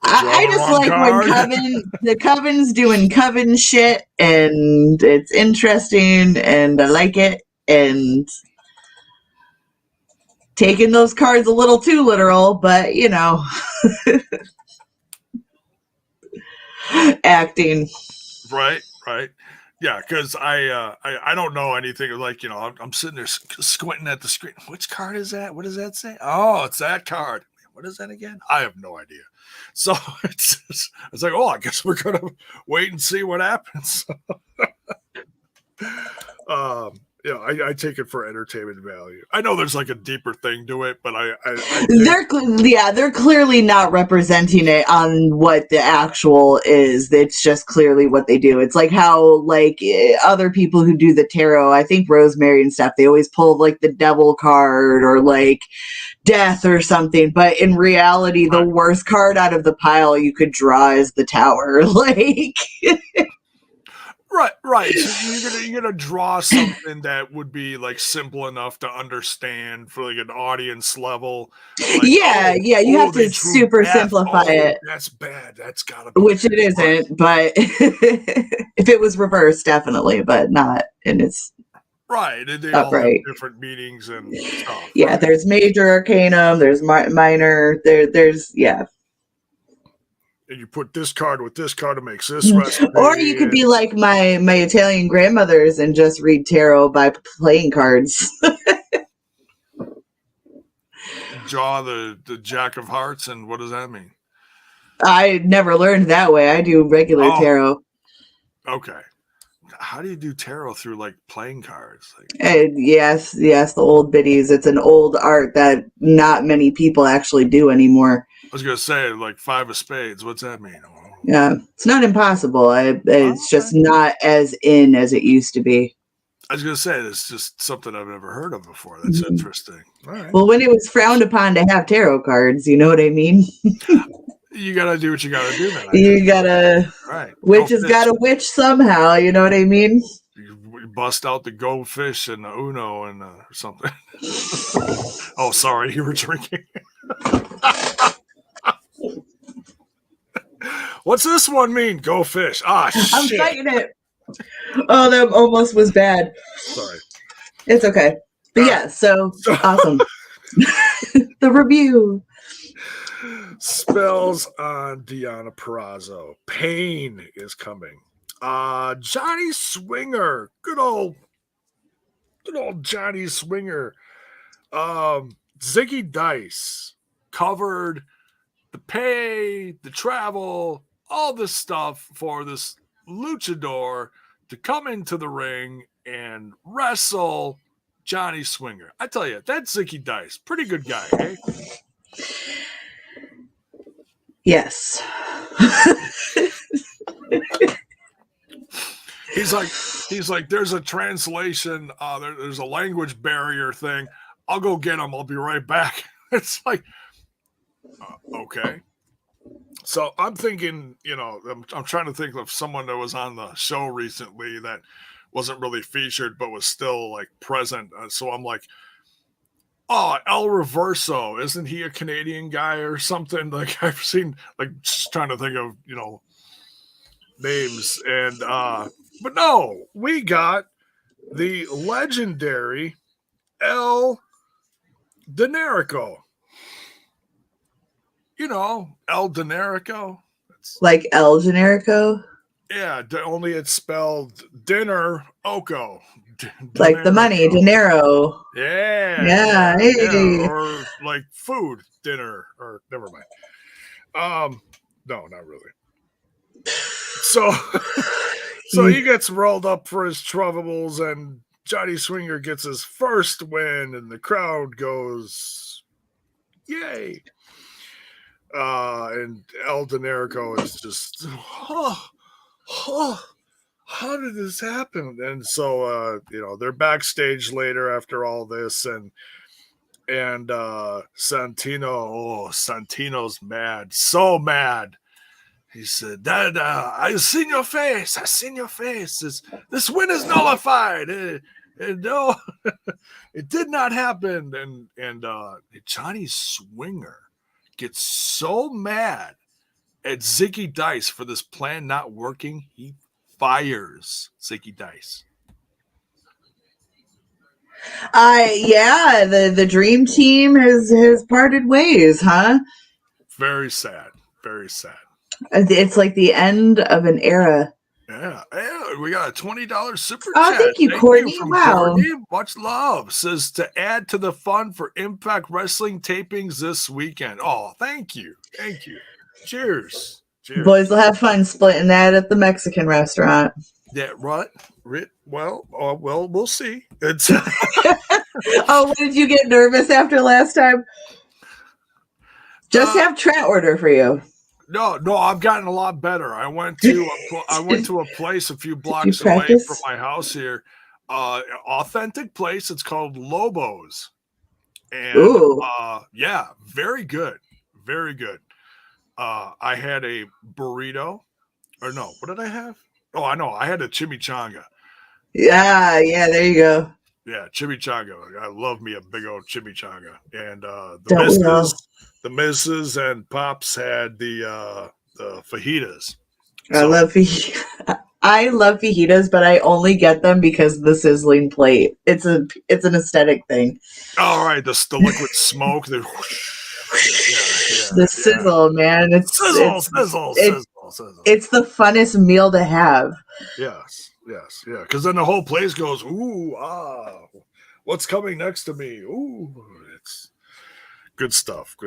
I just like card. When the Coven's doing Coven shit, and it's interesting, and I like it, and taking those cards a little too literal, but you know, acting. Right. Yeah, because I don't know anything. Like, you know, I'm sitting there squinting at the screen. Which card is that? What does that say? Oh, it's that card. What is that again? I have no idea. So it's like, oh, I guess we're gonna wait and see what happens. I take it for entertainment value. I know there's like a deeper thing to it, but they're clearly not representing it on what the actual is. It's just clearly what they do. It's like how like other people who do the tarot, I think Rosemary and stuff, they always pull like the devil card or like death or something, but in reality, the worst card out of the pile you could draw is the Tower. Like, right. So you're gonna draw something that would be like simple enough to understand for like an audience level. Like, you have to super simplify it. That's bad. That's gotta be which it isn't. But if it was reversed, definitely, but not. And it's. Right, they all have different meanings and stuff. Yeah, right. There's major arcanum, there's minor, there's. And you put this card with this card, it makes this recipe. Or you could be like my Italian grandmothers and just read tarot by playing cards. Draw the Jack of Hearts, and what does that mean? I never learned that way. I do regular tarot. Okay. How do you do tarot through like playing cards? Yes, the old biddies. It's an old art that not many people actually do anymore. I was gonna say like 5 of spades. What's that mean? Yeah, it's not impossible. It's just not as in as it used to be. I was going to say, it's just something I've never heard of before. That's interesting. All right. Well, when it was frowned upon to have tarot cards, you know what I mean? You got to do what you got to do, man. You gotta, right. witch has got to witch somehow, you know what I mean? You bust out the goldfish and the Uno and something. Oh, sorry, you were drinking. What's this one mean? Go fish. Ah, shit. I'm fighting it. Oh, that almost was bad. Sorry. It's okay. But yeah, so awesome. The review. Spells on Deonna Purrazzo. Pain is coming. Johnny Swinger. Good old Johnny Swinger. Ziggy Dice covered the pay, the travel, all this stuff for this luchador to come into the ring and wrestle Johnny Swinger. I tell you, that's Ziggy Dice. Pretty good guy, eh? Yes. He's like, there's a translation, there's a language barrier thing. I'll go get him. I'll be right back. It's like, okay. So I'm thinking, I'm trying to think of someone that was on the show recently that wasn't really featured, but was still like present. So I'm like, oh, El Reverso, isn't he a Canadian guy or something? Like I've seen, like just trying to think of, names. And, but no, we got the legendary El Dinerico. El Dinerico. Like El Generico? Yeah, only it's spelled dinner oko. Like the money, dinero. Yeah. Hey. Or like food, dinner, or never mind. No, not really. So he gets rolled up for his troubles, and Johnny Swinger gets his first win, and the crowd goes, yay. And El Dinerico is just, how did this happen? And so, they're backstage later after all this, and Santino's mad, so mad. He said, Dad, I've seen your face. This win is nullified. No, it did not happen. And Johnny Swinger gets so mad at Ziggy Dice for this plan not working, he fires Ziggy Dice. The dream team has parted ways, huh? Very sad. Very sad. It's like the end of an era. Yeah, we got a $20 super chat. Oh, thank you, Courtney. Wow. Courtney. Much love. Says to add to the fun for Impact Wrestling tapings this weekend. Oh, thank you. Cheers. Boys will have fun splitting that at the Mexican restaurant. Yeah, right. Well, we'll see. It's what did you get nervous after last time? Just have Trent order for you. No, I've gotten a lot better. I went to a place a few blocks away from my house here. Authentic place. It's called Lobo's. And yeah, very good. Very good. I had a burrito. Or no, what did I have? Oh, I know. I had a chimichanga. Yeah, there you go. Yeah, chimichanga. I love me a big old chimichanga. And the missus and Pops had the fajitas. I love fajitas, but I only get them because of the sizzling plate. It's an aesthetic thing. All right, the liquid smoke. The sizzle, man. It's sizzle. It's the funnest meal to have. Yes, yeah. Because then the whole place goes, ooh, what's coming next to me? Ooh, it's good stuff.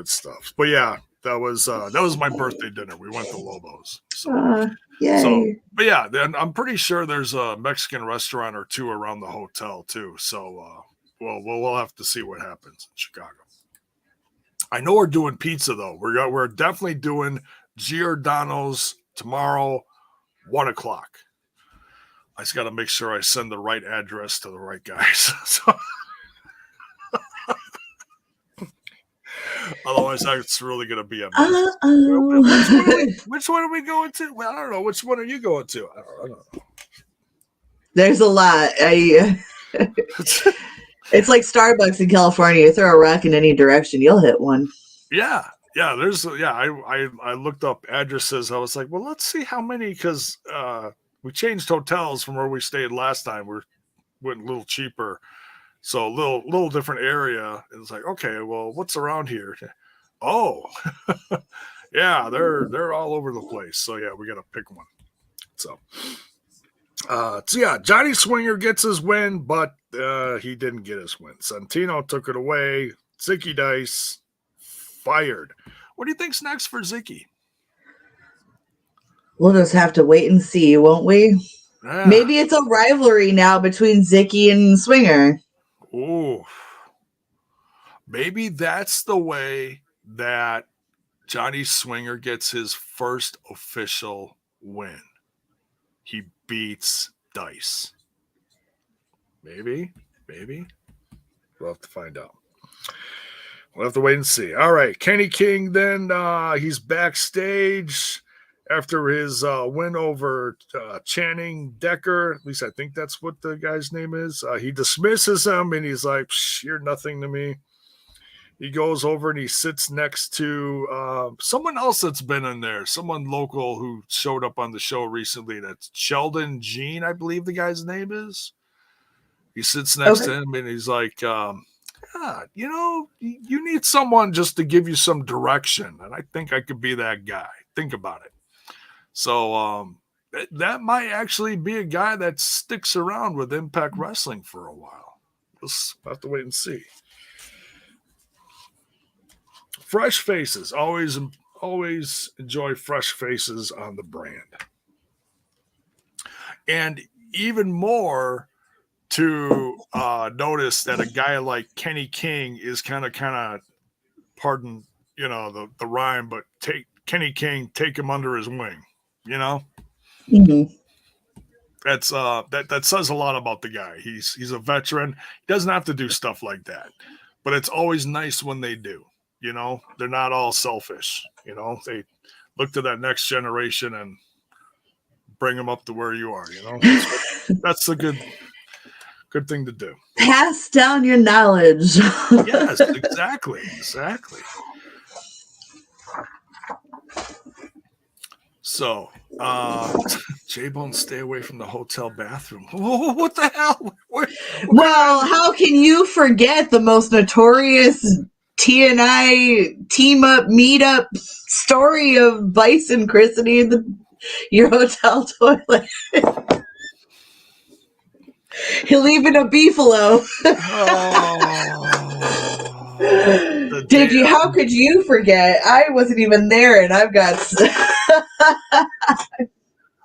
But yeah, that was my birthday dinner. We went to Lobo's. But yeah, then I'm pretty sure there's a Mexican restaurant or two around the hotel too. So we'll have to see what happens in Chicago. I know we're doing pizza though. We're definitely doing Giordano's tomorrow, 1:00. I just got to make sure I send the right address to the right guys. So, otherwise, it's really going to be a mess. Which one are we going to? Well, I don't know. Which one are you going to? I don't know. There's a lot. It's like Starbucks in California. You throw a rock in any direction, you'll hit one. Yeah. I looked up addresses. I was like, well, let's see how many, because we changed hotels from where we stayed last time. We went a little cheaper, so a little different area. And it's like, okay, well, what's around here? Oh, yeah, they're all over the place. So yeah, we got to pick one. So yeah, Johnny Swinger gets his win, but he didn't get his win. Santino took it away. Zicky Dice fired. What do you think's next for Zicky? We'll just have to wait and see, won't we? Yeah. Maybe it's a rivalry now between Zicky and Swinger. Ooh. Maybe that's the way that Johnny Swinger gets his first official win. He beats Dice. Maybe. We'll have to find out. We'll have to wait and see. All right. Kenny King then, he's backstage after his win over Channing Decker. At least I think that's what the guy's name is. He dismisses him, and he's like, you're nothing to me. He goes over and he sits next to someone else that's been in there, someone local who showed up on the show recently. That's Sheldon Jean, I believe the guy's name is. He sits next to him, and he's like, you need someone just to give you some direction. And I think I could be that guy. Think about it. So that might actually be a guy that sticks around with Impact Wrestling for a while. We'll have to wait and see. Fresh faces. Always enjoy fresh faces on the brand. And even more to notice that a guy like Kenny King is kind of, pardon, the rhyme, but Kenny King, take him under his wing, Mm-hmm. That's that says a lot about the guy. He's a veteran. He doesn't have to do stuff like that, but it's always nice when they do. They're not all selfish. They look to that next generation and bring them up to where you are. That's a good thing to do. Pass down your knowledge. Yes, exactly. So, J-Bone, stay away from the hotel bathroom. Whoa, what the hell? Well, how can you forget the most notorious TNI team-up, meet-up story of Vice and Christy in your hotel toilet? He'll leave a beefalo. How could you forget? I wasn't even there, and I've got.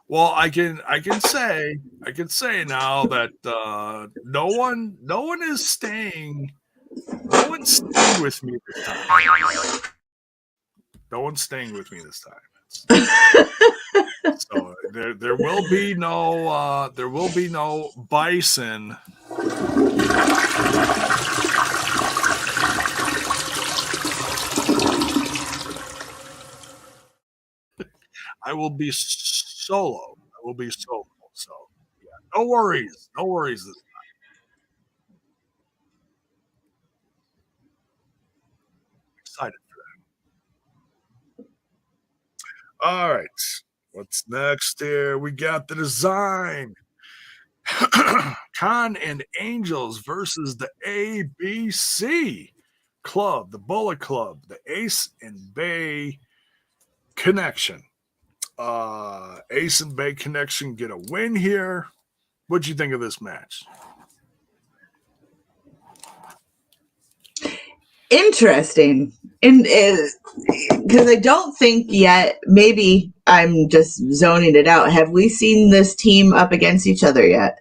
Well, I can say now that no one is staying. No one's staying with me this time. No one's staying with me this time. So there will be no bison. I will be solo. So yeah, no worries this time. Excited for that. All right. What's next here? We got the design. Con and Angels versus the ABC Club, the Bullet Club, the Ace and Bay Connection. Ace and Bay Connection get a win here. What'd you think of this match? Interesting. And because I don't think yet, maybe I'm just zoning it out. Have we seen this team up against each other yet?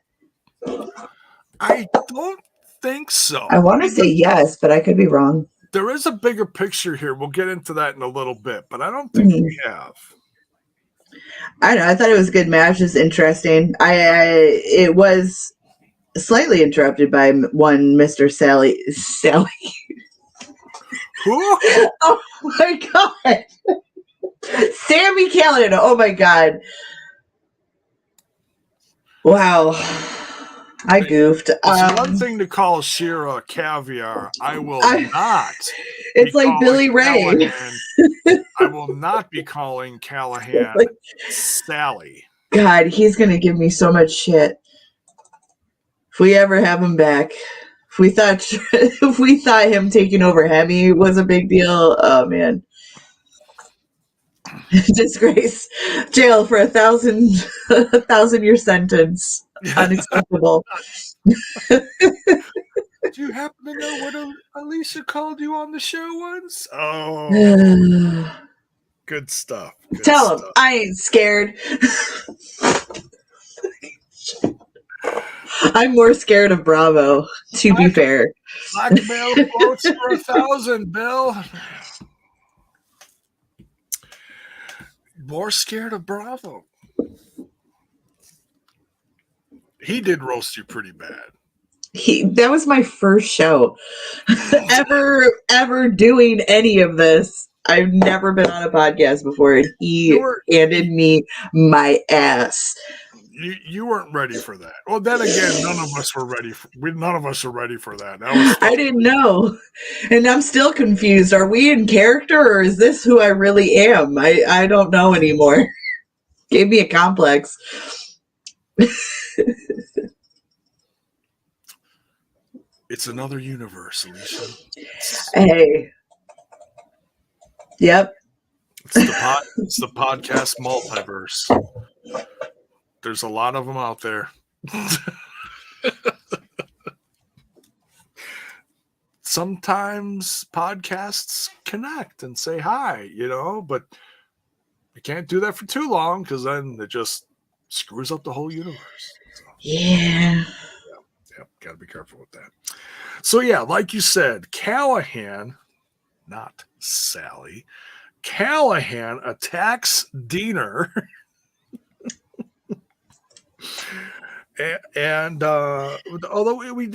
I don't think so. I want to say yes, but I could be wrong. There is a bigger picture here. We'll get into that in a little bit, but I don't think we have. I don't know. I thought it was a good match. It's interesting. It was slightly interrupted by one Mr. Sally. Who? Oh my god. Sammy Kilynn. Oh my god. Wow. I goofed. It's one thing to call Shira caviar. I will not. It's like Billy Ray. I will not be calling Callahan Sally. God, he's gonna give me so much shit if we ever have him back. If we thought him taking over Hemi was a big deal, oh man. Disgrace. Jail for 1,000-year sentence. Unacceptable. Do you happen to know what Alicia called you on the show once? Oh, good stuff. Tell him I ain't scared. I'm more scared of Bravo, to be fair. Blackmail quotes for 1,000, Bill. More scared of Bravo. He did roast you pretty bad. That was my first show ever doing any of this. I've never been on a podcast before, and he handed me my ass. You weren't ready for that. Well, then again, none of us were ready for that. I didn't know, and I'm still confused. Are we in character, or is this who I really am? I don't know anymore. Gave me a complex. It's another universe, Alicia. Hey. Yep. It's the podcast multiverse. There's a lot of them out there. Sometimes podcasts connect and say hi, but you can't do that for too long because then it just screws up the whole universe. So, yeah, got to be careful with that. So yeah, like you said, Callahan, not Sally, Callahan attacks Diener. and although we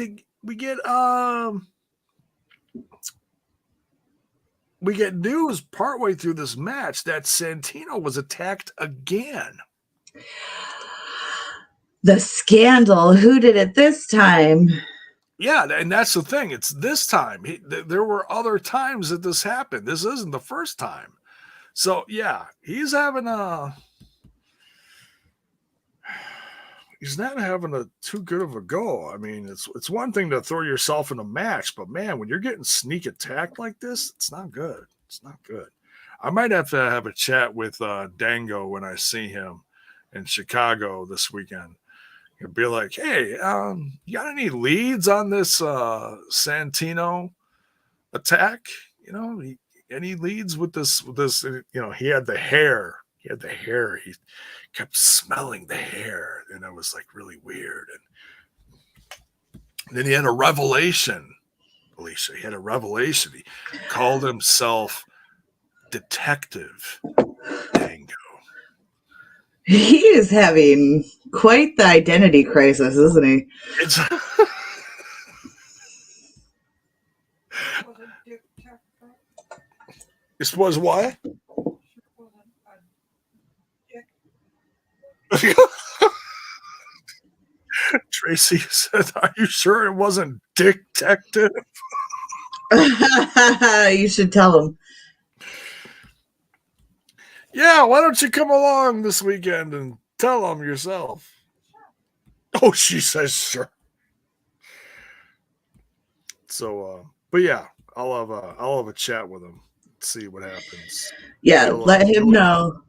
get news partway through this match that Santino was attacked again. The scandal. Who did it this time? Yeah, and that's the thing. It's this time. There were other times that this happened. This isn't the first time. So yeah, he's not having too good of a go. I mean, it's one thing to throw yourself in a match, but man, when you're getting sneak attacked like this, it's not good. It's not good. I might have to have a chat with Dango when I see him in Chicago this weekend. He'll be like, hey, you got any leads on this Santino attack? Any leads with this? He had the hair. He kept smelling the hair, and it was like really weird. And then he had a revelation, Alicia. He had a revelation. He called himself Detective Dango. He is having quite the identity crisis, isn't he? This was what? Tracy said, are you sure it wasn't Detective? You should tell him. Yeah, why don't you come along this weekend and tell him yourself? Oh, she says sure. So, but yeah, I'll have a chat with him. See what happens. Yeah, let him know.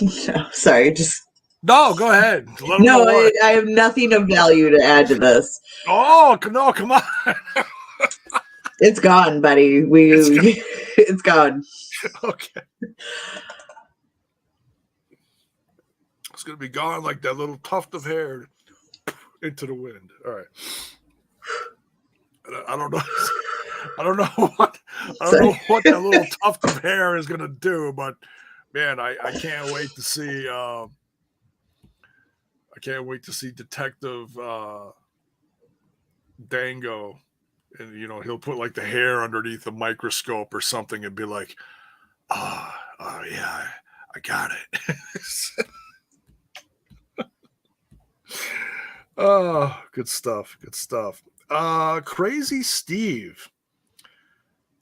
No, sorry, just no. Go ahead. No, I have nothing of value to add to this. Oh no! Come on. It's gone, buddy. It's gone. Okay. It's gonna be gone like that little tuft of hair into the wind. All right. I don't know. I don't know what that little tuft of hair is gonna do, but man, I can't wait to see. I can't wait to see Detective Dango, and he'll put like the hair underneath the microscope or something, and be like, "Oh yeah, I got it." Oh, good stuff. Good stuff. Crazy Steve.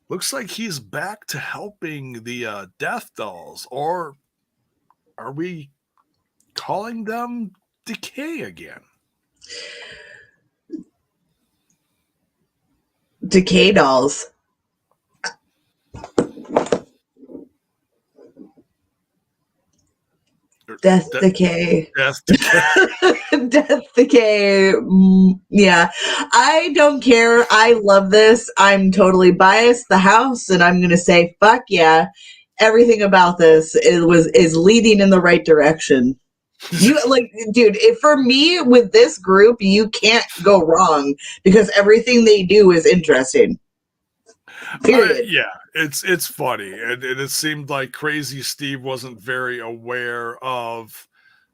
Looks like he's back to helping the Death Dolls, or are we calling them Decay again? Decay Dolls. Death Decay. Death Decay. Death Decay. Yeah. I don't care. I love this. I'm totally biased. The house, and I'm gonna say, fuck yeah. Everything about this is leading in the right direction. You dude, for me with this group, you can't go wrong because everything they do is interesting. Period. Yeah, it's funny, and it seemed like Crazy Steve wasn't very aware of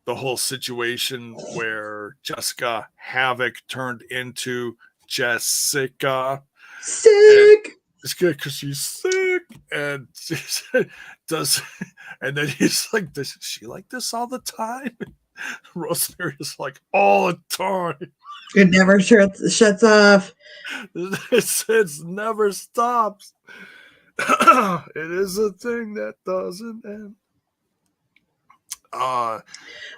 the whole situation where Jessica Havoc turned into Jessica. Sick. It's good because she's sick, and and then he's like, "Does she like this all the time?" Rosemary is like, "All the time. It never shuts off. It never stops. It is a thing that doesn't end."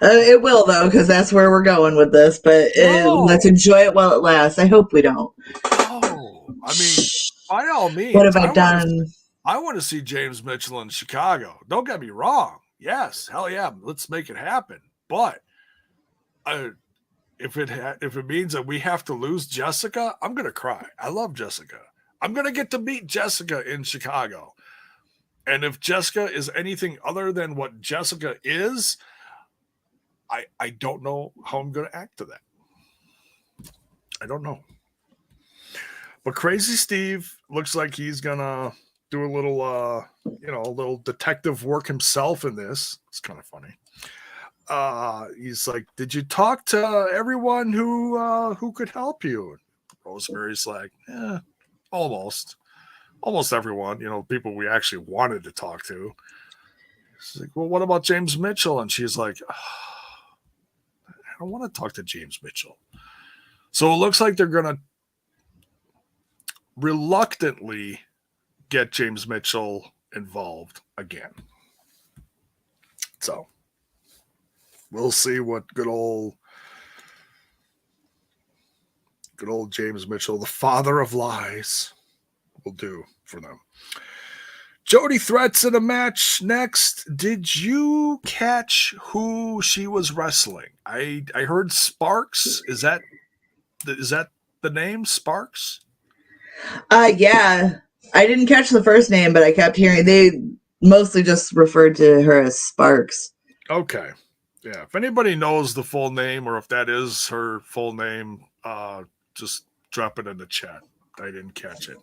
It will though, because that's where we're going with this. But let's enjoy it while it lasts. I hope we don't. Oh, I mean, by all means. What have I done? I want to see James Mitchell in Chicago. Don't get me wrong. Yes, hell yeah, let's make it happen. But if it means that we have to lose Jessica, I'm gonna cry. I love Jessica. I'm gonna get to meet Jessica in Chicago. And if Jessica is anything other than what Jessica is, I don't know how I'm going to act to that. I don't know. But Crazy Steve looks like he's going to do a little detective work himself in this. It's kind of funny. He's like, "Did you talk to everyone who could help you?" Rosemary's like, "Yeah, almost. Almost everyone, people we actually wanted to talk to." She's like, "Well, what about James Mitchell?" And she's like, "I don't want to talk to James Mitchell." So it looks like they're going to reluctantly get James Mitchell involved again. So we'll see what good old James Mitchell, the father of lies, will do for them. Jody threats in a match next. Did you catch who she was wrestling? I heard Sparx. Is that the name, Sparx? Yeah. I didn't catch the first name, but I kept hearing they mostly just referred to her as Sparx. Okay. Yeah. If anybody knows the full name or if that is her full name, just drop it in the chat. I didn't catch it.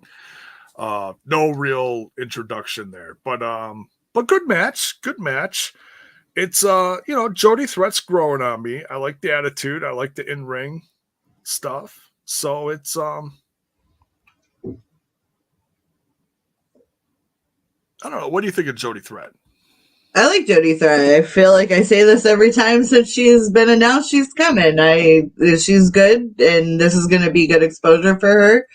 No real introduction there, but good match. It's Jody threats growing on me. I like the attitude. I like the in-ring stuff. So it's I don't know. What do you think of Jody Threat? I like Jody Threat. I feel like I say this every time since she's been announced she's coming. She's good, and this is going to be good exposure for her.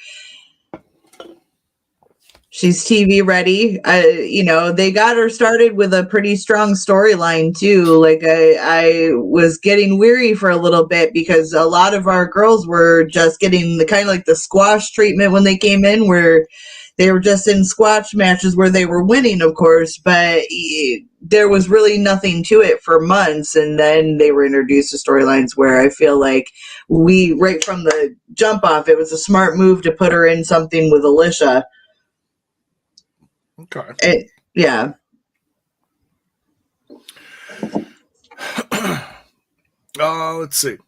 She's TV ready. They got her started with a pretty strong storyline too. Like I was getting weary for a little bit because a lot of our girls were just getting the kind of like the squash treatment when they came in, where they were just in squash matches where they were winning, of course, but there was really nothing to it for months. And then they were introduced to storylines where I feel like right from the jump off, it was a smart move to put her in something with Alicia. Okay. Yeah. Let's see.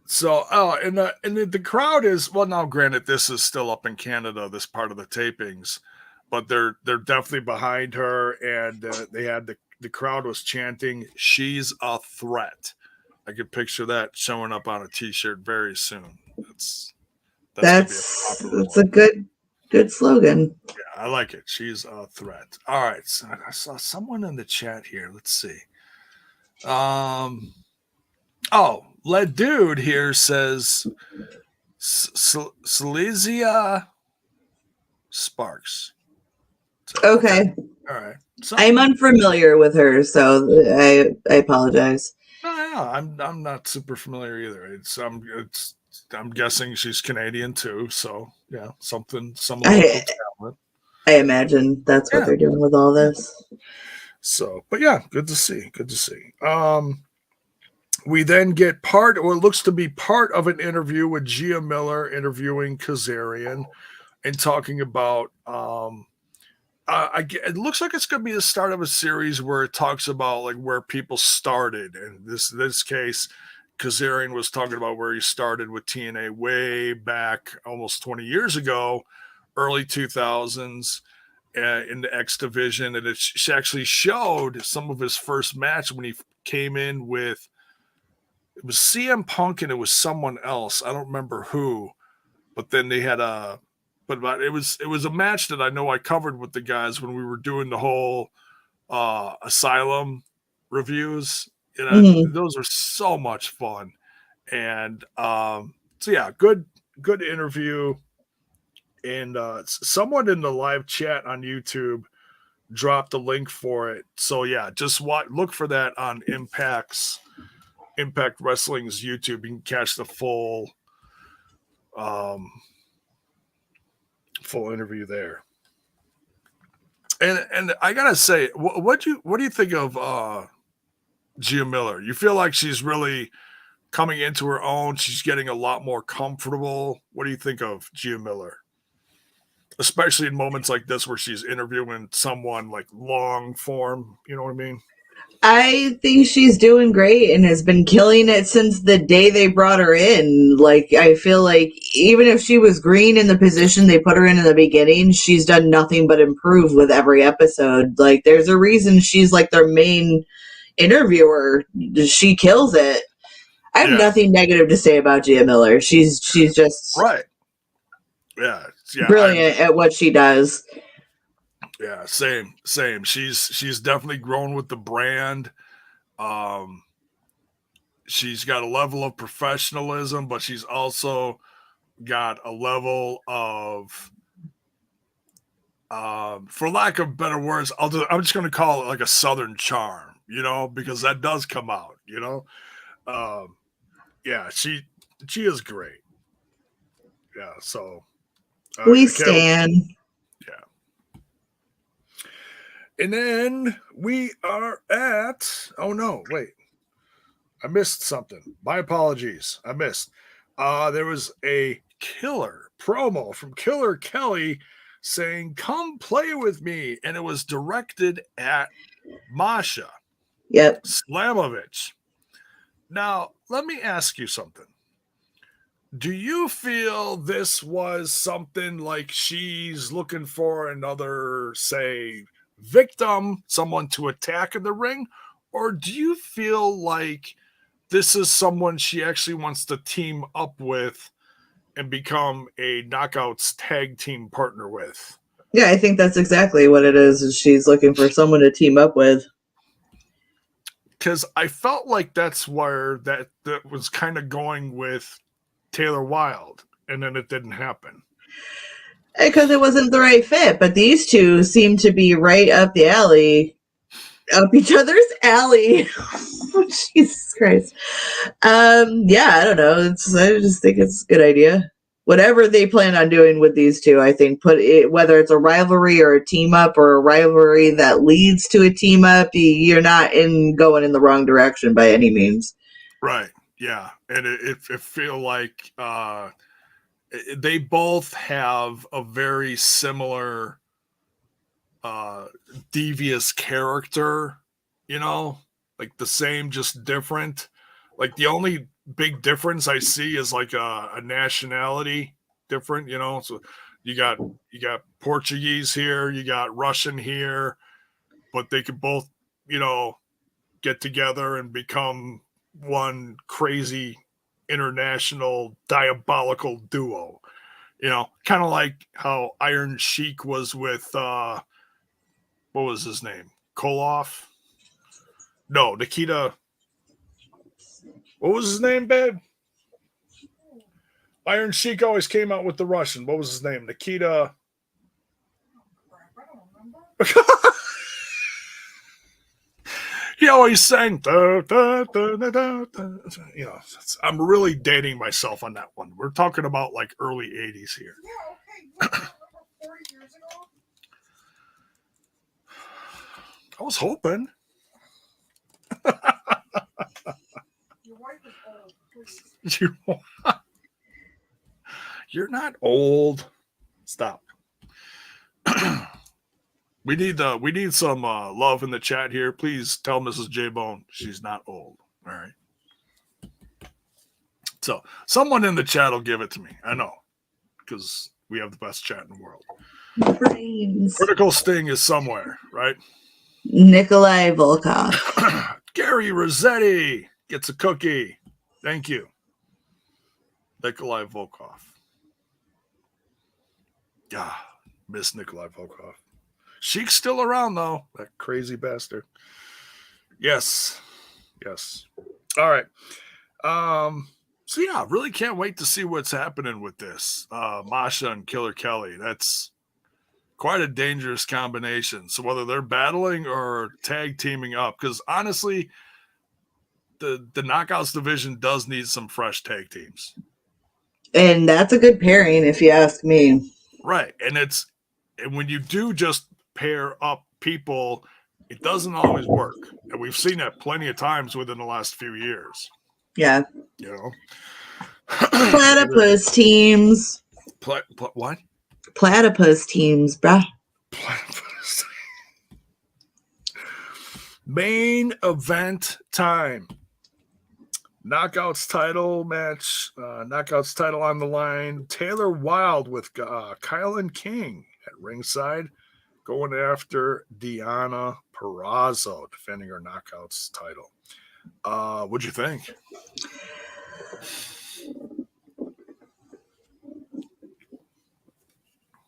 So, and the crowd is, well, now granted, this is still up in Canada, this part of the tapings, but they're definitely behind her, and they had the crowd was chanting, "She's a threat." I could picture that showing up on a T-shirt very soon. That's gonna be a popular That's one. a good slogan. Yeah, I like it. She's a threat. All right, so I saw someone in the chat here. Let's see. Lead Dude here says Seleziya Sparx. Okay. All right. I'm unfamiliar with her, so I apologize. No, I'm not super familiar either. I'm guessing she's Canadian too, so yeah, some local talent. I imagine that's what they're doing with all this. So, but yeah, good to see. Good to see. We then get it looks to be part of an interview with Gia Miller interviewing Kazarian and talking about it looks like it's going to be the start of a series where it talks about like where people started. And this case, Kazarian was talking about where he started with TNA way back almost 20 years ago, early 2000s in the X division. And it actually showed some of his first match when he came in with, it was CM Punk and it was someone else. I don't remember who, but then they had but it was a match that I know I covered with the guys when we were doing the whole Asylum reviews. You know, those are so much fun. And so yeah, good interview. And someone in the live chat on YouTube dropped a link for it. So yeah, just look for that on Impact Wrestling's YouTube. You can catch the full interview there. And I gotta say, what do you think of Gia Miller? You feel like she's really coming into her own? She's getting a lot more comfortable. What do you think of Gia Miller? Especially in moments like this where she's interviewing someone like long form, you know what I mean? I think she's doing great and has been killing it since the day they brought her in. Like, I feel like even if she was green in the position they put her in the beginning, she's done nothing but improve with every episode. Like, there's a reason she's like their main interviewer. She kills it. I have nothing negative to say about Gia Miller. She's just right. Yeah, brilliant at what she does. Yeah, same. She's definitely grown with the brand. She's got a level of professionalism, but she's also got a level of, for lack of better words, I'm just going to call it like a Southern charm, you know, because that does come out, you know. Yeah, she is great. Yeah, so we stand. Yeah. And then we are at, oh no, wait. I missed something. My apologies. I missed. There was a killer promo from Killer Kelly saying, "Come play with me." And it was directed at Masha. Yep. Slamovich. Now, let me ask you something. Do you feel this was something like she's looking for another, say, victim, someone to attack in the ring? Or do you feel like this is someone she actually wants to team up with and become a Knockouts tag team partner with? Yeah, I think that's exactly what it is she's looking for someone to team up with. Because I felt like that's where that was kind of going with Taylor Wilde, and then it didn't happen. Because it wasn't the right fit, but these two seem to be right up the alley. Up each other's alley. Jesus Christ. Yeah, I don't know. I just think it's a good idea. Whatever they plan on doing with these two, I think whether it's a rivalry or a team up or a rivalry that leads to a team up, you're not going in the wrong direction by any means. Right. Yeah. And it feel like they both have a very similar devious character, you know, like the same, just different. Like the only big difference I see is like a nationality different, you know. So You got Portuguese here, you got Russian here, but they could both, get together and become one crazy international diabolical duo. Kind of like how Iron Sheik was with what was his name? Koloff? No, Nikita. What was his name, babe? Iron Sheik always came out with the Russian. What was his name? Nikita. He always sang. Da, da, da, da, da, da. I'm really dating myself on that one. We're talking about like early 80s here. Yeah, okay. 40 years ago? I was hoping. Your wife is old, please. You're not old. Stop. We need some love in the chat here. Please tell Mrs. J Bone she's not old. All right. So someone in the chat will give it to me. I know, because we have the best chat in the world. Brains. Critical Sting is somewhere, right? Nikolai Volkov. Gary Rossetti gets a cookie. Thank you. Nikolai Volkov. Ah, miss Nikolai Volkov. Sheik's still around, though. That crazy bastard. Yes. All right. So, yeah, really can't wait to see what's happening with this. Masha and Killer Kelly. That's quite a dangerous combination. So whether they're battling or tag teaming up, because honestly, the Knockouts division does need some fresh tag teams. And that's a good pairing, if you ask me. Right. And when you do just pair up people, it doesn't always work. And we've seen that plenty of times within the last few years. Yeah. Platypus teams. What? Platypus teams, bruh. Platypus. Main event time. Knockouts title match. Knockouts title on the line. Taylor Wilde with Kilynn King at ringside, going after Deonna Purrazzo, defending her Knockouts title. What'd you think?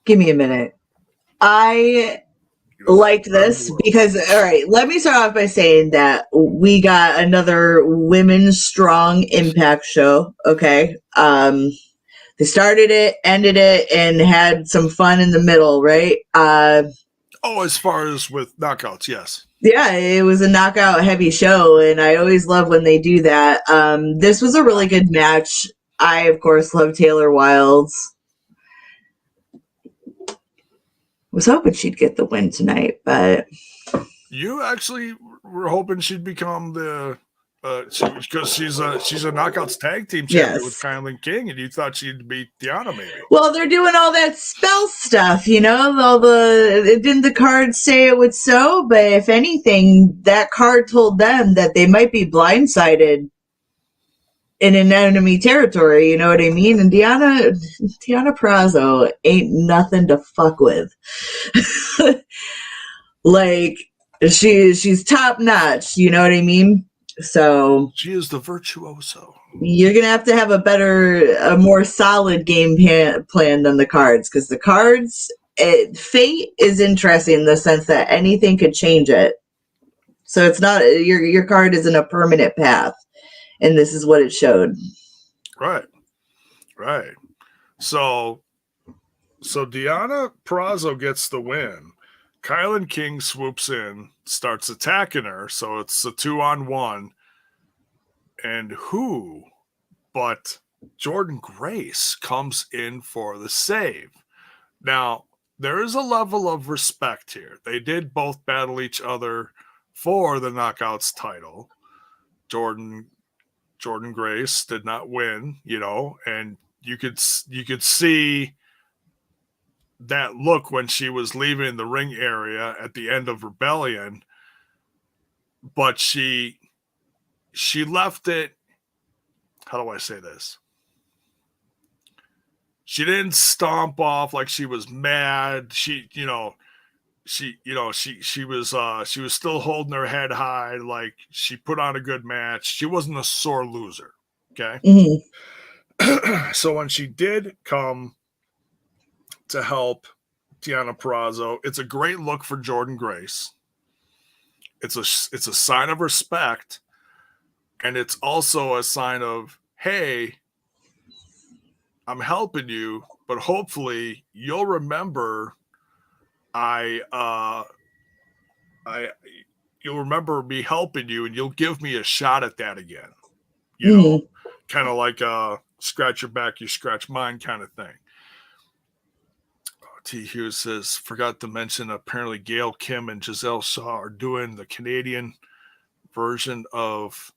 Give me a minute. I liked this because, all right, let me start off by saying that we got another Women's Strong Impact show, okay? They started it, ended it, and had some fun in the middle, right? As far as with Knockouts, yes. Yeah, it was a knockout heavy show, and I always love when they do that. This was a really good match. I, of course, love Taylor Wilde's. Was hoping she'd get the win tonight, but you actually were hoping she'd become the because she's a Knockouts tag team champion with Kilynn King, and you thought she'd beat Deonna maybe. Well, they're doing all that spell stuff, didn't the cards say it would so? But if anything, that card told them that they might be blindsided in an enemy territory, you know what I mean? And Deonna Purrazzo ain't nothing to fuck with. Like, she's top notch, you know what I mean? So she is the virtuoso. You're gonna have a more solid game plan than the cards, because the cards, fate is interesting in the sense that anything could change it. So it's not your card isn't a permanent path, and this is what it showed. Right. So Deonna Purrazzo gets the win. Kilynn King swoops in, starts attacking her, so it's a 2-on-1. And who but Jordynne Grace comes in for the save. Now, there is a level of respect here. They did both battle each other for the Knockouts title. Jordynne Grace did not win, and you could see that look when she was leaving the ring area at the end of Rebellion, but she left it. How do I say this? She didn't stomp off like she was mad. She was still holding her head high. Like, she put on a good match. She wasn't a sore loser. Okay. Mm-hmm. So when she did come to help Deonna Purrazzo, it's a great look for Jordynne Grace. It's a sign of respect, and it's also a sign of, hey, I'm helping you, but hopefully you'll remember you'll remember me helping you, and you'll give me a shot at that again. You know, kind of like scratch your back, you scratch mine kind of thing. T. Hughes says, forgot to mention, apparently Gail Kim and Giselle Shaw are doing the Canadian version of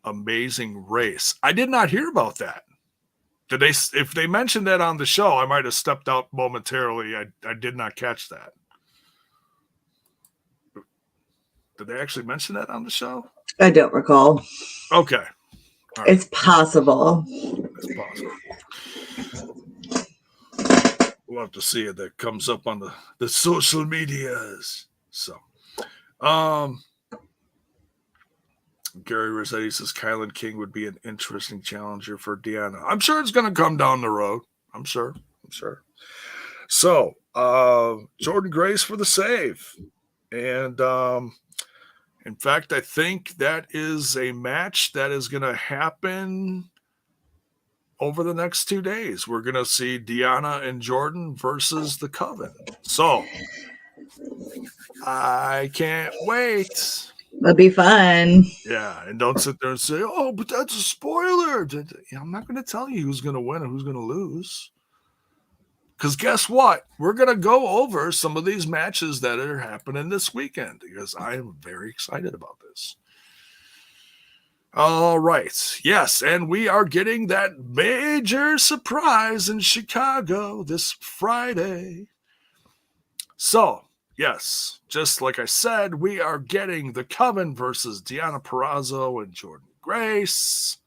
Amazing Race. I did not hear about that. Did they? If they mentioned that on the show, I might have stepped out momentarily. I did not catch that. Did they actually mention that on the show? I don't recall. Okay. Right. It's possible. It's possible. We'll have to see if that comes up on the social medias. So, Gary Rossetti says Kilynn King would be an interesting challenger for Deonna. I'm sure it's going to come down the road. I'm sure. So, Jordynne Grace for the save. And, in fact, I think that is a match that is going to happen over the next 2 days. We're going to see Deonna and Jordynne versus the Coven. So, I can't wait. It'll be fun. Yeah, and don't sit there and say, oh, but that's a spoiler. I'm not going to tell you who's going to win and who's going to lose. Because guess what? We're going to go over some of these matches that are happening this weekend, because I am very excited about this. All right. Yes, and we are getting that major surprise in Chicago this Friday. So, yes, just like I said, we are getting the Coven versus Deonna Purrazzo and Jordynne Grace.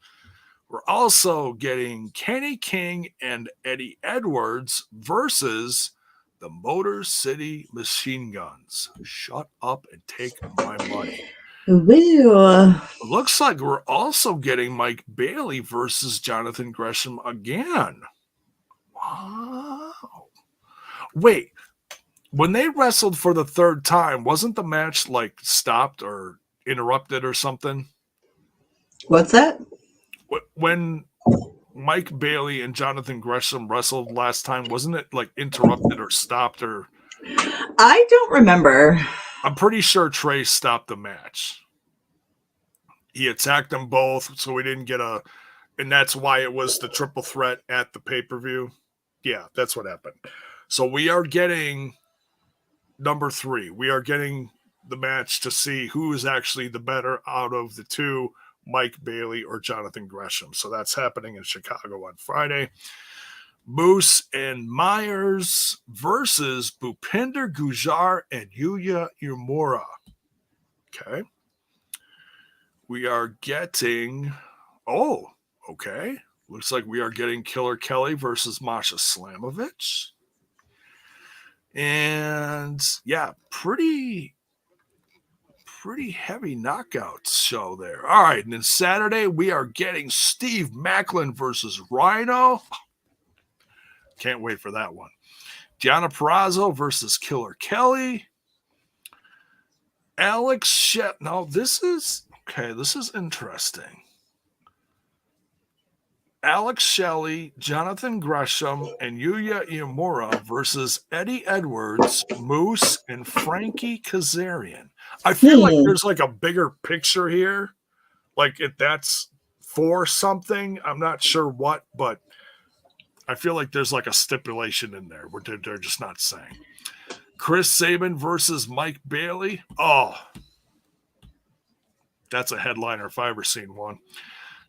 We're also getting Kenny King and Eddie Edwards versus the Motor City Machine Guns. Shut up and take my money. Woo. Looks like we're also getting Mike Bailey versus Jonathan Gresham again. Wow. Wait, when they wrestled for the third time, wasn't the match like stopped or interrupted or something? What's that? When Mike Bailey and Jonathan Gresham wrestled last time, wasn't it like interrupted or stopped? Or I don't remember. I'm pretty sure Trey stopped the match. He attacked them both, so we didn't get and that's why it was the triple threat at the pay-per-view. Yeah, that's what happened. So we are getting number 3. We are getting the match to see who is actually the better out of the two, Mike Bailey or Jonathan Gresham. So that's happening in Chicago on Friday. Moose and Myers versus Bhupinder Gujjar and Yuya Uemura. Okay. We are getting... Oh, okay. Looks like we are getting Killer Kelly versus Masha Slamovich. And, yeah, pretty heavy knockouts show there. All right, and then Saturday we are getting Steve Macklin versus Rhino. Can't wait for that one. Deonna Purrazzo versus Killer Kelly. Alex Shep. Now this is interesting. Alex Shelley, Jonathan Gresham, and Yuya Uemura versus Eddie Edwards, Moose, and Frankie Kazarian. I feel like there's like a bigger picture here. Like if that's for something, I'm not sure what, but I feel like there's like a stipulation in there where they're just not saying. Chris Sabin versus Mike Bailey. Oh, that's a headliner if I ever seen one.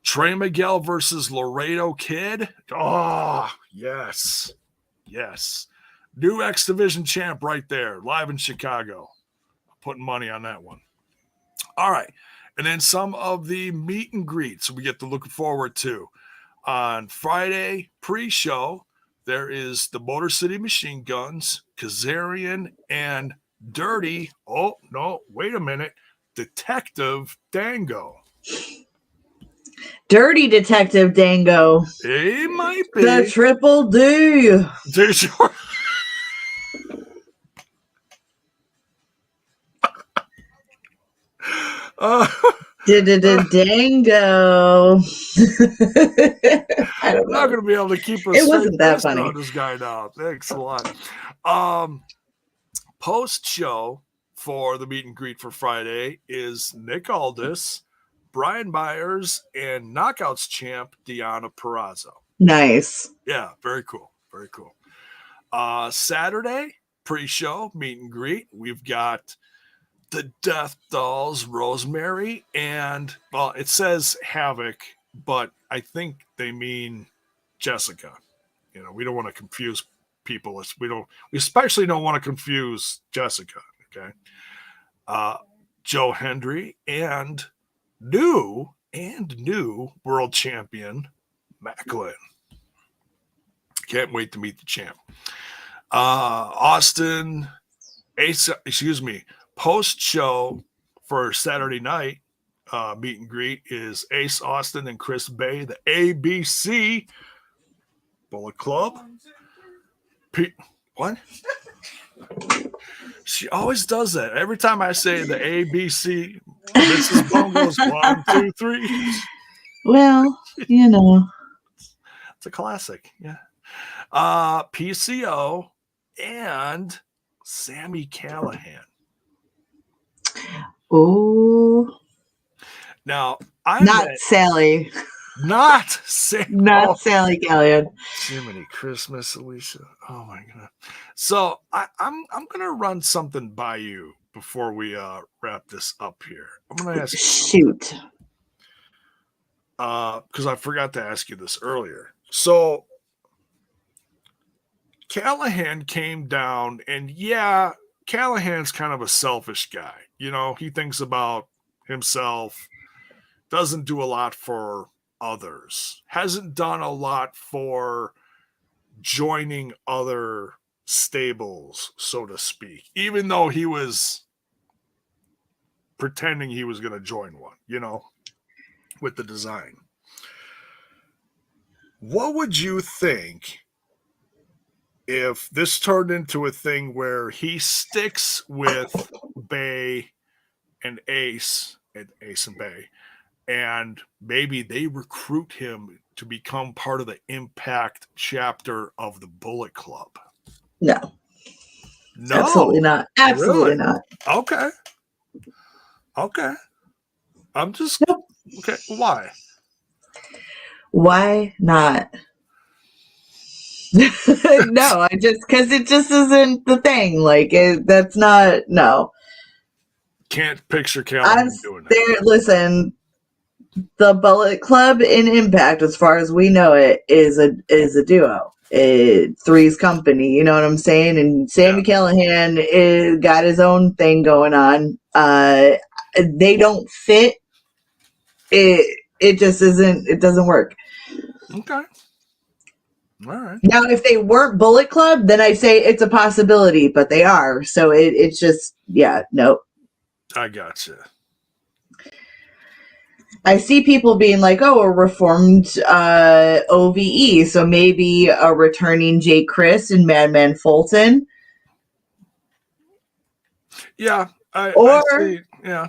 Trey Miguel versus Laredo Kid. Oh, yes. Yes. New X Division champ right there, live in Chicago. Putting money on that one. All right. And then some of the meet and greets we get to look forward to. On Friday, pre-show, there is the Motor City Machine Guns, Kazarian, and Dirty. Oh, no, wait a minute. Detective Dango. Dirty Detective Dango. It might be. The Triple D. There's your... Dango. I don't know. I'm not going to be able to keep a It wasn't that funny. on this guy now. Thanks a lot. Post show for the meet and greet for Friday is Nick Aldis, Brian Myers, and Knockouts champ Deonna Purrazzo. Nice. Yeah, very cool. Very cool. Saturday, pre-show, meet and greet. We've got the Death Dolls, Rosemary, and, well, it says Havoc, but I think they mean Jessica. You know, we don't want to confuse people. We especially don't want to confuse Jessica, okay? Joe Hendry and new world champion Macklin. Can't wait to meet the champ. Austin, post show for Saturday night meet and greet is Ace Austin and Chris Bay, the ABC Bullet Club. What? She always does that. Every time I say the ABC, Mrs. Bone goes 1, 2, 3. Well, you know. It's a classic. Yeah. PCO and Sammy Callahan. Oh. Now, Sally. Not Sally. Not Sally Callahan. Jiminy Christmas, Alicia. Oh my god. So I'm gonna run something by you before we wrap this up here. I'm gonna ask you shoot. Because I forgot to ask you this earlier. So Callahan came down, and yeah, Callahan's kind of a selfish guy. You know, he thinks about himself, doesn't do a lot for others, hasn't done a lot for joining other stables, so to speak, even though he was pretending he was going to join one, you know, with the design. What would you think if this turned into a thing where he sticks with Bay and Ace and Bay, and maybe they recruit him to become part of the Impact chapter of the Bullet Club? No. No. Absolutely not. Absolutely Really? not. Okay. I'm just... Nope. Okay, why? Why not? No, because it just isn't the thing. Like, that's not, no. Can't picture Callahan doing that. Listen, the Bullet Club in Impact, as far as we know it, is a duo. Three's company, you know what I'm saying? And Sammy Callahan got his own thing going on. They don't fit. It just isn't. It doesn't work. Okay. All right. Now, if they weren't Bullet Club, then I say it's a possibility, but they are. So it's just, nope. I gotcha. I see people being like, oh, a reformed OVE, so maybe a returning Jay Chris and Madman Fulton. Yeah. I see. Yeah.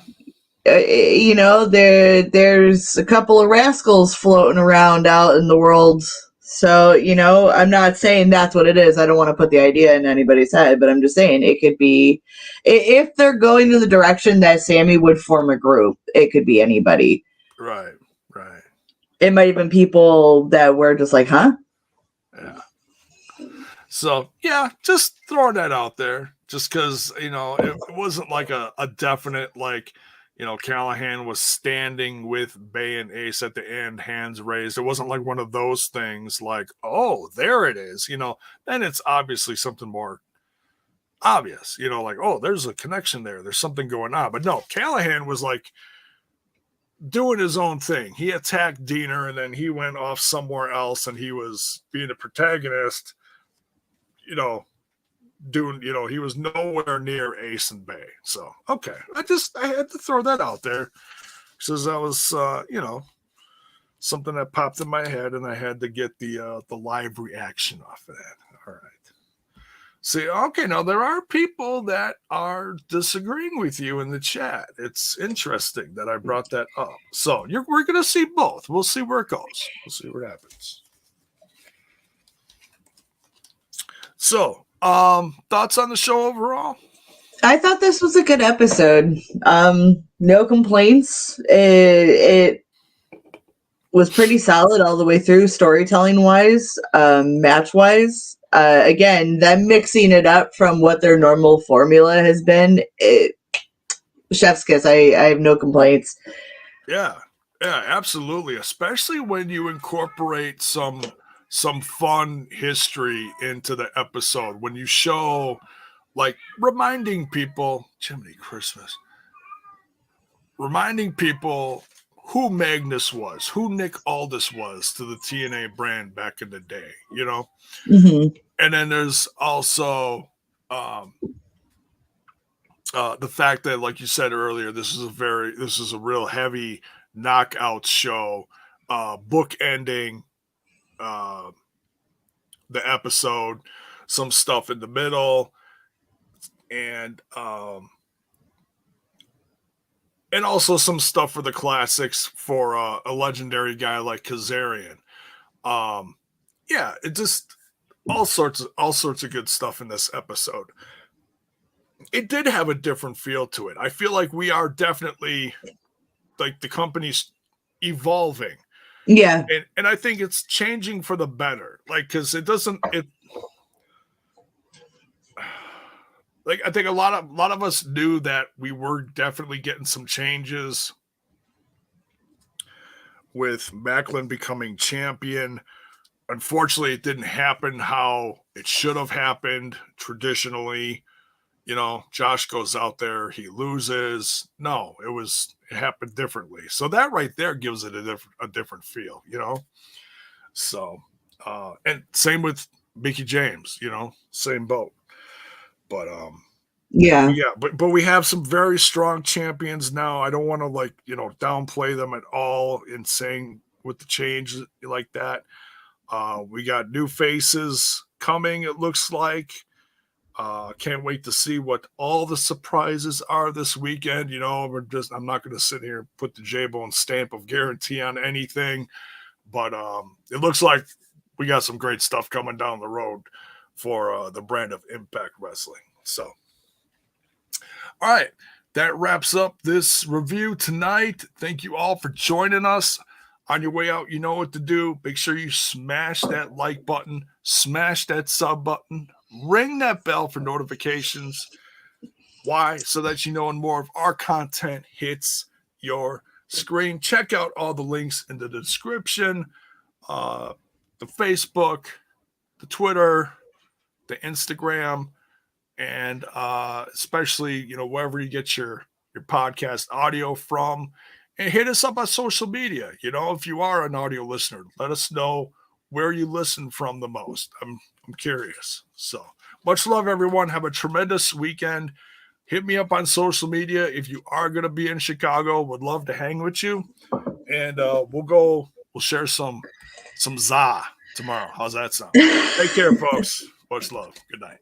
You know, there's a couple of rascals floating around out in the world. So, you know, I'm not saying that's what it is. I don't want to put the idea in anybody's head, but I'm just saying it could be, if they're going in the direction that Sammy would form a group, it could be anybody. Right. It might have been people that were just like, huh? Yeah. So, yeah, just throwing that out there. Just because, you know, it wasn't like a definite, like, you know, Callahan was standing with Bay and Ace at the end, hands raised. It wasn't like one of those things like, oh, there it is. You know, then it's obviously something more obvious. You know, like, oh, there's a connection there. There's something going on. But no, Callahan was like doing his own thing. He attacked Diener, and then he went off somewhere else, and he was being a protagonist doing, he was nowhere near Ace and Bay. So, okay. I had to throw that out there because that was, something that popped in my head, and I had to get the live reaction off of that. All right. See, okay, now there are people that are disagreeing with you in the chat. It's interesting that I brought that up. So we're going to see both. We'll see where it goes. We'll see what happens. So, thoughts on the show overall? I thought this was a good episode. No complaints. It was pretty solid all the way through, storytelling wise, match wise. Again, them mixing it up from what their normal formula has been. Chef's kiss. I have no complaints. Yeah, absolutely. Especially when you incorporate some fun history into the episode. When you show, like, reminding people, Jiminy Christmas, reminding people who Magnus was, who Nick Aldis was to the TNA brand back in the day, Mm-hmm. And then there's also the fact that, like you said earlier, this is a real heavy knockout show, book ending the episode, some stuff in the middle, and also some stuff for the classics for a legendary guy like Kazarian. It just all sorts of good stuff in this episode. It did have a different feel to it. I feel like we are definitely, like, the company's evolving. Yeah. And I think it's changing for the better. Like, because I think a lot of us knew that we were definitely getting some changes with Macklin becoming champion. Unfortunately, it didn't happen how it should have happened traditionally. Josh goes out there, he loses. No, it happened differently. So that right there gives it a different feel, So, and same with Mickie James, same boat. But but we have some very strong champions now. I don't want to downplay them at all in saying with the change like that. We got new faces coming, it looks like. Can't wait to see what all the surprises are this weekend. I'm not going to sit here and put the J-Bone stamp of guarantee on anything, but it looks like we got some great stuff coming down the road for the brand of Impact Wrestling. So, all right, that wraps up this review tonight. Thank you all for joining us. On your way out, you know what to do. Make sure you smash that like button, smash that sub button, ring that bell for notifications. Why? So that you know when more of our content hits your screen. Check out all the links in the description, the Facebook, the Twitter, the Instagram, and especially, wherever you get your podcast audio from. And hit us up on social media. If you are an audio listener, let us know where you listen from the most. I'm curious. So much love, everyone. Have a tremendous weekend. Hit me up on social media if you are going to be in Chicago. Would love to hang with you. And we'll share some za tomorrow. How's that sound? Take care, folks. Much love. Good night.